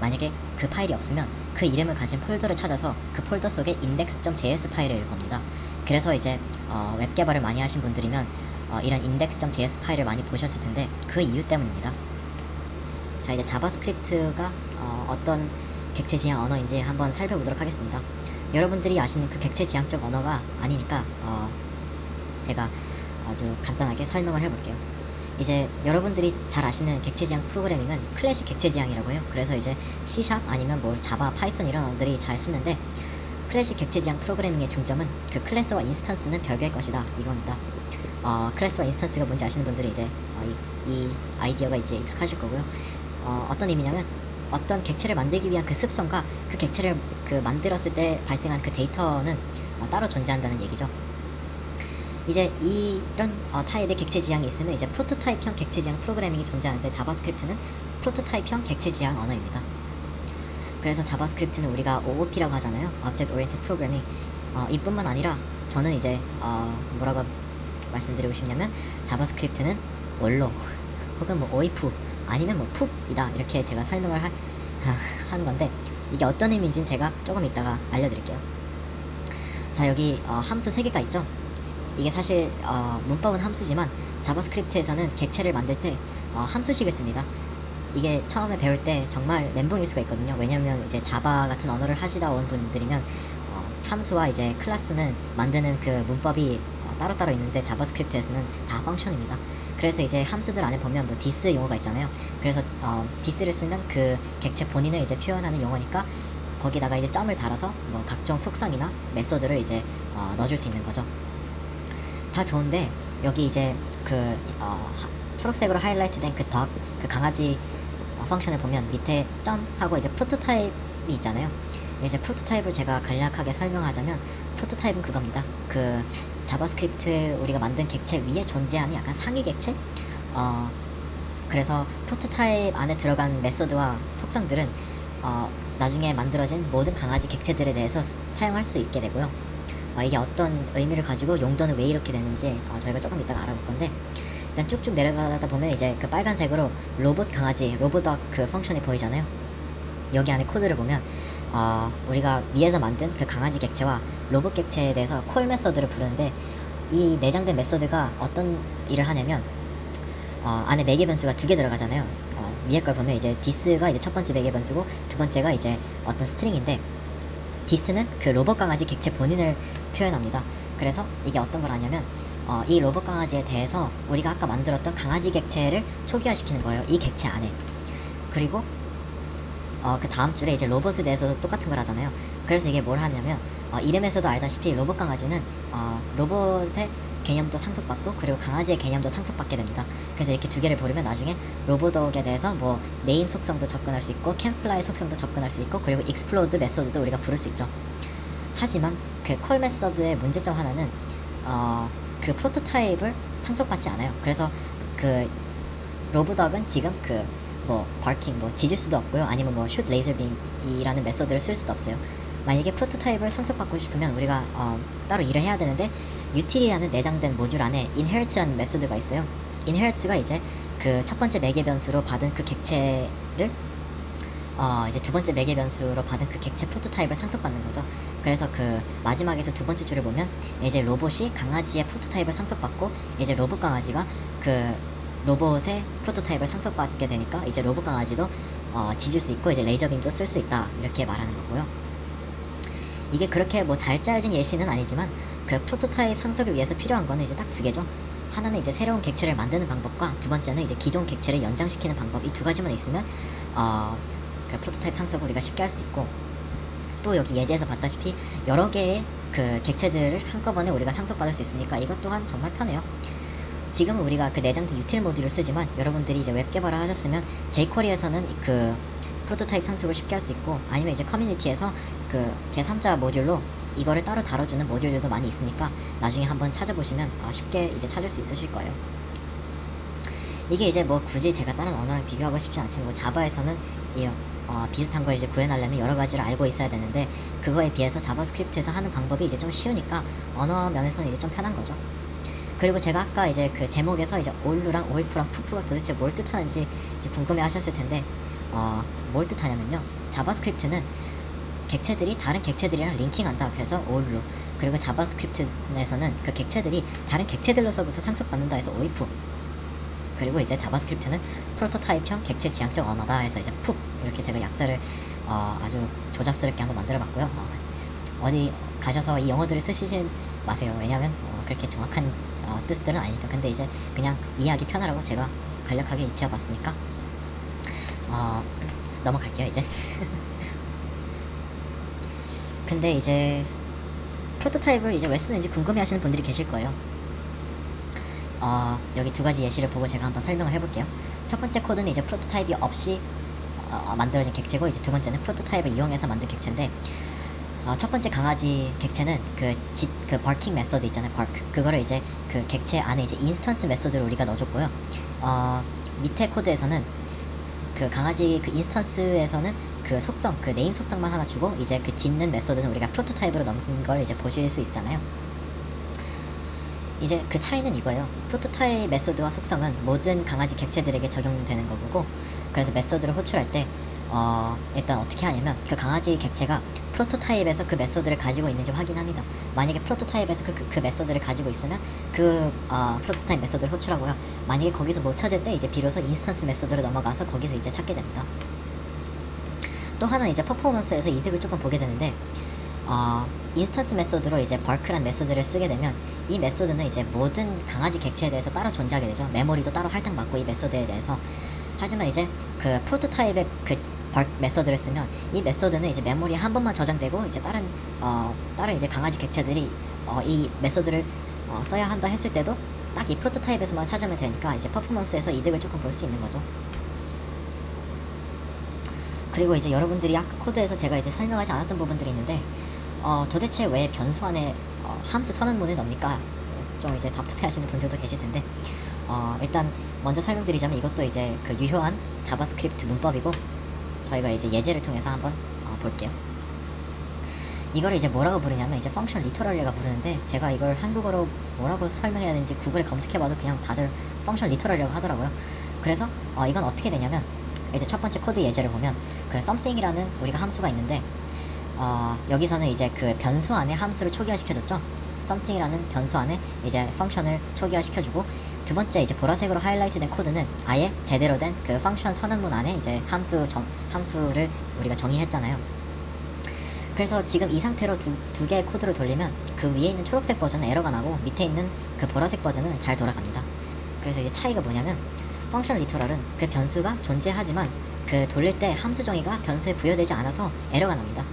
만약에 그 파일이 없으면 그 이름을 가진 폴더를 찾아서 그 폴더 속에 index.js 파일을 읽어옵니다. 그래서 이제 웹 개발을 많이 하신 분들이면 이런 index.js 파일을 많이 보셨을 텐데 그 이유 때문입니다. 자, 이제 자바스크립트가 어떤 객체 지향 언어인지 한번 살펴보도록 하겠습니다. 여러분들이 아시는 객체 지향적 언어가 아니니까 제가 아주 간단하게 설명을 해볼게요. 이제 여러분들이 잘 아시는 객체 지향 프로그래밍은 클래식 객체 지향이라고 해요. 그래서 이제 C# 아니면 자바, 파이썬 이런 언어들이 잘 쓰는데, 클래식 객체 지향 프로그래밍의 중점은 클래스와 인스턴스는 별개의 것이다 이겁니다. 클래스와 인스턴스가 뭔지 아시는 분들이 이제 이 아이디어가 이제 익숙하실 거고요. 어떤 의미냐면 어떤 객체를 만들기 위한 습성과 그 객체를 만들었을 때 발생한 데이터는 따로 존재한다는 얘기죠. 이제 이런 타입의 객체 지향이 있으면 이제 프로토타입형 객체 지향 프로그래밍이 존재하는데, 자바스크립트는 프로토타입형 객체 지향 언어입니다. 그래서 자바스크립트는 우리가 OOP라고 하잖아요. Object Oriented Programming. 이뿐만 아니라 저는 이제 뭐라고 말씀드리고 싶냐면 자바스크립트는 원로 혹은 OIF 아니면 푹이다 이렇게 제가 설명을 하는 건데, 이게 어떤 의미인지는 제가 조금 이따가 알려드릴게요. 자, 여기 함수 3개가 있죠. 이게 사실 문법은 함수지만 자바스크립트에서는 객체를 만들 때 함수식을 씁니다. 이게 처음에 배울 때 정말 멘붕일 수가 있거든요. 왜냐면 이제 자바 같은 언어를 하시다 온 분들이면 함수와 이제 클래스는 만드는 문법이 따로따로 있는데, 자바스크립트에서는 다 펑션입니다. 그래서 이제 함수들 안에 보면 디스 용어가 있잖아요. 그래서 디스를 쓰면 객체 본인을 이제 표현하는 용어니까 거기다가 이제 점을 달아서 각종 속성이나 메소드를 이제 넣어줄 수 있는 거죠. 다 좋은데 여기 이제 초록색으로 하이라이트된 강아지 펑션을 보면 밑에 점하고 이제 프로토타입이 있잖아요. 이제 프로토타입을 제가 간략하게 설명하자면, 프로토타입은 그겁니다. 자바스크립트 우리가 만든 객체 위에 존재하는 약간 상위 객체? 그래서 프로토타입 안에 들어간 메소드와 속성들은 나중에 만들어진 모든 강아지 객체들에 대해서 사용할 수 있게 되고요. 이게 어떤 의미를 가지고 용도는 왜 이렇게 되는지 저희가 조금 이따가 알아볼 건데, 일단 쭉쭉 내려가다 보면 이제 빨간색으로 로봇 강아지, 로봇덕 펑션이 보이잖아요. 여기 안에 코드를 보면 우리가 위에서 만든 강아지 객체와 로봇 객체에 대해서 콜 메서드를 부르는데, 이 내장된 메소드가 어떤 일을 하냐면 안에 매개 변수가 2개 들어가잖아요. 위에 걸 보면 이제 디스가 이제 첫 번째 매개 변수고 두 번째가 이제 어떤 스트링인데, 디스는 로봇 강아지 객체 본인을 표현합니다. 그래서 이게 어떤 걸 하냐면 이 로봇 강아지에 대해서 우리가 아까 만들었던 강아지 객체를 초기화시키는 거예요. 이 객체 안에. 그리고 그 다음 줄에 이제 로봇에 대해서 똑같은 걸 하잖아요. 그래서 이게 뭘 하냐면 이름에서도 알다시피 로봇 강아지는 로봇의 개념도 상속받고 그리고 강아지의 개념도 상속받게 됩니다. 그래서 이렇게 두 개를 부르면 나중에 로보덕에 대해서 뭐 네임 속성도 접근할 수 있고 캔플라이 속성도 접근할 수 있고 그리고 익스플로드 메소드도 우리가 부를 수 있죠. 하지만 그 콜 메서드의 문제점 하나는 그 프로토타입을 상속받지 않아요. 그래서 그 로보덕은 지금 그 뭐 바킹 뭐 짖을 수도 없고요. 아니면 뭐 슛 레이저 빔이라는 메소드를 쓸 수도 없어요. 만약에 프로토타입을 상속받고 싶으면 우리가 따로 일을 해야 되는데 util이라는 내장된 모듈 안에 inherit라는 메소드가 있어요. inherit가 이제 그 첫 번째 매개 변수로 받은 그 객체를 이제 두 번째 매개 변수로 받은 그 객체 프로토타입을 상속받는 거죠. 그래서 그 마지막에서 두 번째 줄을 보면 이제 로봇이 강아지의 프로토타입을 상속받고 이제 로봇 강아지가 그 로봇의 프로토타입을 상속받게 되니까 이제 로봇 강아지도 짖을 수 있고 이제 레이저빔도 쓸 수 있다 이렇게 말하는 거고요. 이게 그렇게 뭐 잘 짜여진 예시는 아니지만 그 프로토타입 상속을 위해서 필요한 거는 이제 딱 두 개죠. 하나는 이제 새로운 객체를 만드는 방법과 두 번째는 이제 기존 객체를 연장시키는 방법. 이 두 가지만 있으면 그 프로토타입 상속을 우리가 쉽게 할 수 있고 또 여기 예제에서 봤다시피 여러 개의 그 객체들을 한꺼번에 우리가 상속받을 수 있으니까 이것 또한 정말 편해요. 지금은 우리가 그 내장된 유틸 모듈을 쓰지만 여러분들이 이제 웹 개발을 하셨으면 jQuery에서는 그 프로토타입 상속을 쉽게 할 수 있고 아니면 이제 커뮤니티에서 그 제3자 모듈로 이거를 따로 다뤄주는 모듈들도 많이 있으니까 나중에 한번 찾아보시면 쉽게 이제 찾을 수 있으실 거예요. 이게 이제 뭐 굳이 제가 다른 언어랑 비교하고 싶지 않지만 뭐 자바에서는 비슷한 걸 이제 구현하려면 여러 가지를 알고 있어야 되는데 그거에 비해서 자바스크립트에서 하는 방법이 이제 좀 쉬우니까 언어 면에서는 이제 좀 편한 거죠. 그리고 제가 아까 이제 그 제목에서 이제 올루랑 오이프랑 푸푸가 도대체 뭘 뜻하는지 이제 궁금해 하셨을 텐데 뭘 뜻하냐면요. 자바스크립트는 객체들이 다른 객체들이랑 링킹한다. 그래서 올루. 그리고 자바스크립트에서는 그 객체들이 다른 객체들로서부터 상속받는다 해서 오이프. 그리고 이제 자바스크립트는 프로토타입형 객체 지향적 언어다 해서 이제 푹 이렇게 제가 약자를 아주 조잡스럽게 한번 만들어봤고요. 어디 가셔서 이 영어들을 쓰시진 마세요. 왜냐면 그렇게 정확한 뜻들은 아니니까. 근데 이제 그냥 이해하기 편하라고 제가 간략하게 지어봤으니까 넘어갈게요 이제. 근데 이제 프로토타입을 이제 왜 쓰는지 궁금해하시는 분들이 계실 거예요. 여기 두 가지 예시를 보고 제가 한번 설명을 해볼게요. 첫 번째 코드는 이제 프로토타입이 없이 만들어진 객체고 이제 두 번째는 프로토타입을 이용해서 만든 객체인데 첫 번째 강아지 객체는 그 barking 메소드 있잖아요. bark. 그거를 이제 그 객체 안에 이제 인스턴스 메소드를 우리가 넣어줬고요. 밑에 코드에서는 그 강아지 그 인스턴스에서는 그 속성, 그 네임 속성만 하나 주고 이제 그 짖는 메소드는 우리가 프로토타입으로 넣은 걸 이제 보실 수 있잖아요. 이제 그 차이는 이거예요. 프로토타입 메소드와 속성은 모든 강아지 객체들에게 적용되는 거고 그래서 메소드를 호출할 때 일단 어떻게 하냐면 그 강아지 객체가 프로토타입에서 그 메소드를 가지고 있는지 확인합니다. 만약에 프로토타입에서 그 메소드를 가지고 있으면 그 프로토타입 메소드를 호출하고요. 만약에 거기서 못 찾을 때 이제 비로소 인스턴스 메소드로 넘어가서 거기서 이제 찾게 됩니다. 또 하나는 이제 퍼포먼스에서 이득을 조금 보게 되는데 인스턴스 메소드로 이제 bark란 메소드를 쓰게 되면 이 메소드는 이제 모든 강아지 객체에 대해서 따로 존재하게 되죠. 메모리도 따로 할당받고 이 메소드에 대해서. 하지만 이제 그 프로토타입의 그 bark 메소드를 쓰면 이 메소드는 이제 메모리에 한 번만 저장되고 이제 다른 이제 강아지 객체들이 이 메소드를 써야 한다 했을 때도 딱 이 프로토타입에서만 찾으면 되니까 이제 퍼포먼스에서 이득을 조금 볼 수 있는 거죠. 그리고 이제 여러분들이 아까 코드에서 제가 이제 설명하지 않았던 부분들이 있는데 도대체 왜 변수 안에 함수 선언문을 넣습니까? 좀 이제 답답해하시는 분들도 계실 텐데 일단 먼저 설명드리자면 이것도 이제 그 유효한 자바스크립트 문법이고 저희가 이제 예제를 통해서 한번 볼게요. 이거를 이제 뭐라고 부르냐면 이제 펑션 리터럴리가 부르는데 제가 이걸 한국어로 뭐라고 설명해야 되는지 구글에 검색해봐도 그냥 다들 펑션 리터럴리라고 하더라고요. 그래서 이건 어떻게 되냐면 이제 첫 번째 코드 예제를 보면 그 something이라는 우리가 함수가 있는데 여기서는 이제 그 변수 안에 함수를 초기화시켜줬죠. something이라는 변수 안에 이제 펑션을 초기화시켜주고 두 번째 이제 보라색으로 하이라이트된 코드는 아예 제대로 된 그 펑션 선언문 안에 이제 함수를 우리가 정의했잖아요. 그래서 지금 이 상태로 두 개의 코드를 돌리면 그 위에 있는 초록색 버전은 에러가 나고 밑에 있는 그 보라색 버전은 잘 돌아갑니다. 그래서 이제 차이가 뭐냐면 펑션 리터럴은 그 변수가 존재하지만 그 돌릴 때 함수 정의가 변수에 부여되지 않아서 에러가 납니다.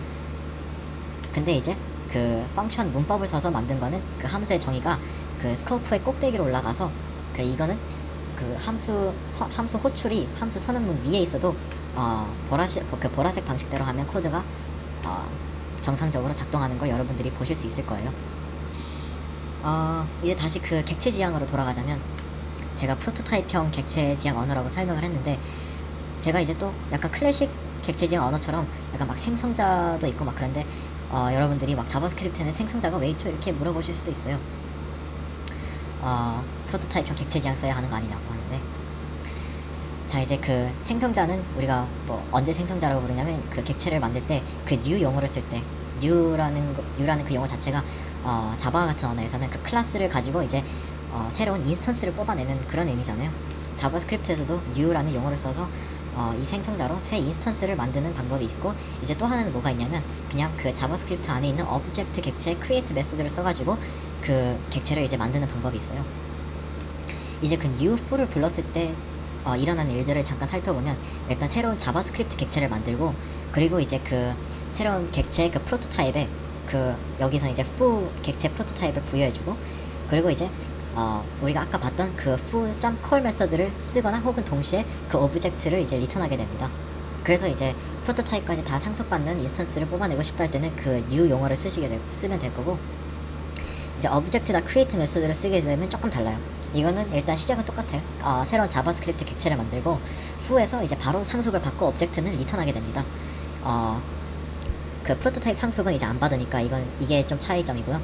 근데 이제 그 펑션 문법을 써서 만든 거는 그 함수의 정의가 그 스코프의 꼭대기로 올라가서 그 이거는 그 함수 호출이 함수 선언문 위에 있어도 보라색 방식대로 하면 코드가 정상적으로 작동하는 걸 여러분들이 보실 수 있을 거예요. 이제 다시 그 객체 지향으로 돌아가자면, 제가 프로토타입형 객체 지향 언어라고 설명을 했는데, 제가 이제 또 약간 클래식 객체 지향 언어처럼 약간 막 생성자도 있고 막 그런데, 여러분들이 막 자바스크립트에는 생성자가 왜 있죠? 이렇게 물어보실 수도 있어요. 프로토타입형 객체 지향 써야 하는 거 아니냐고 하는데, 자, 이제 그 생성자는 우리가 뭐 언제 생성자라고 부르냐면, 그 객체를 만들 때 그 new 용어를 쓸 때, new라는 그 용어 자체가 자바 같은 언어에서는 그 클래스를 가지고 이제 새로운 인스턴스를 뽑아내는 그런 의미잖아요. 자바스크립트에서도 new라는 용어를 써서 이 생성자로 새 인스턴스를 만드는 방법이 있고, 이제 또 하나는 뭐가 있냐면, 그냥 그 자바스크립트 안에 있는 오브젝트 객체 create 메소드를 써가지고 그 객체를 이제 만드는 방법이 있어요. 이제 그 new foo를 불렀을 때 일어나는 일들을 잠깐 살펴보면, 일단 새로운 자바스크립트 객체를 만들고, 그리고 이제 그 새로운 객체 그 프로토타입에 그 여기서 이제 foo 객체 프로토타입을 부여해주고, 그리고 이제 우리가 아까 봤던 그 foo.call 메서드를 쓰거나 혹은 동시에 그 오브젝트를 이제 리턴하게 됩니다. 그래서 이제 프로토타입까지 다 상속받는 인스턴스를 뽑아내고 싶다 할 때는 그 new 용어를 쓰면 될 거고, 이제 오브젝트나 create 메소드를 쓰게 되면 조금 달라요. 이거는 일단 시작은 똑같아요. 새로운 자바스크립트 객체를 만들고 foo에서 이제 바로 상속을 받고 오브젝트는 리턴하게 됩니다. 그 프로토타입 상속은 이제 안 받으니까 이게 좀 차이점이고요.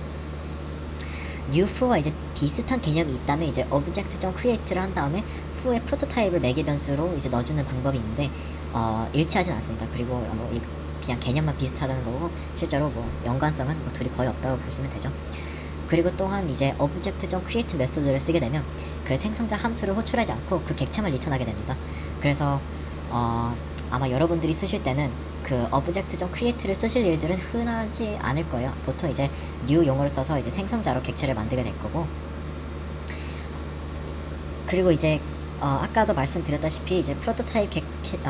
new foo와 이제 비슷한 개념이 있다면, 이제 object.create를 한 다음에 foo의 프로토타입을 매개 변수로 이제 넣어주는 방법이 있는데 일치하진 않습니다. 그리고 그냥 개념만 비슷하다는 거고, 실제로 뭐 연관성은 뭐 둘이 거의 없다고 보시면 되죠. 그리고 또한 이제 object.create 메소드를 쓰게 되면 그 생성자 함수를 호출하지 않고 그 객체만 리턴하게 됩니다. 그래서 아마 여러분들이 쓰실 때는 그 object.create를 쓰실 일들은 흔하지 않을 거예요. 보통 이제 new 용어를 써서 이제 생성자로 객체를 만들게 될 거고, 그리고 이제 아까도 말씀드렸다시피 이제 프로토타입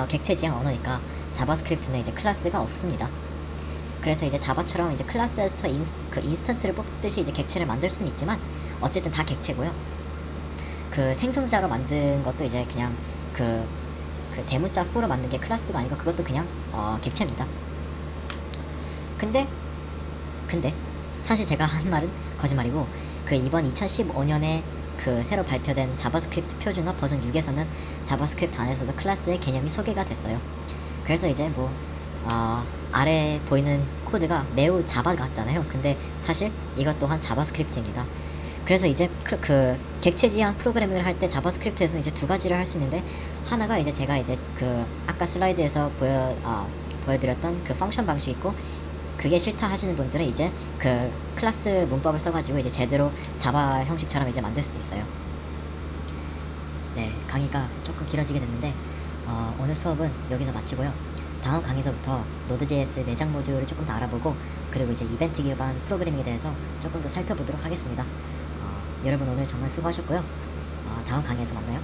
객체 지향 언어니까 자바스크립트는 이제 클래스가 없습니다. 그래서 이제 자바처럼 이제 클래스에서 그 인스턴스를 뽑듯이 이제 객체를 만들 수는 있지만, 어쨌든 다 객체고요. 그 생성자로 만든 것도 이제 그냥 그 대문자 foo로 만든 게 클래스가 아니고 그것도 그냥 객체입니다. 근데 사실 제가 한 말은 거짓말이고, 그 이번 2015년에 그 새로 발표된 자바스크립트 표준어 버전 6에서는 자바스크립트 안에서도 클래스의 개념이 소개가 됐어요. 그래서 이제 뭐 아래 보이는 코드가 매우 자바 같잖아요. 근데 사실 이것 또한 자바스크립트입니다. 그래서 이제 그 객체 지향 프로그래밍을 할 때 자바스크립트에서는 이제 두 가지를 할 수 있는데, 하나가 이제 제가 이제 그 아까 슬라이드에서 보여드렸던 그 펑션 방식 있고, 그게 싫다 하시는 분들은 이제 그 클래스 문법을 써가지고 이제 제대로 자바 형식처럼 이제 만들 수도 있어요. 네, 강의가 조금 길어지게 됐는데 오늘 수업은 여기서 마치고요. 다음 강의서부터 Node.js 내장 모듈을 조금 더 알아보고, 그리고 이제 이벤트 기반 프로그래밍에 대해서 조금 더 살펴보도록 하겠습니다. 여러분 오늘 정말 수고하셨고요. 다음 강의에서 만나요.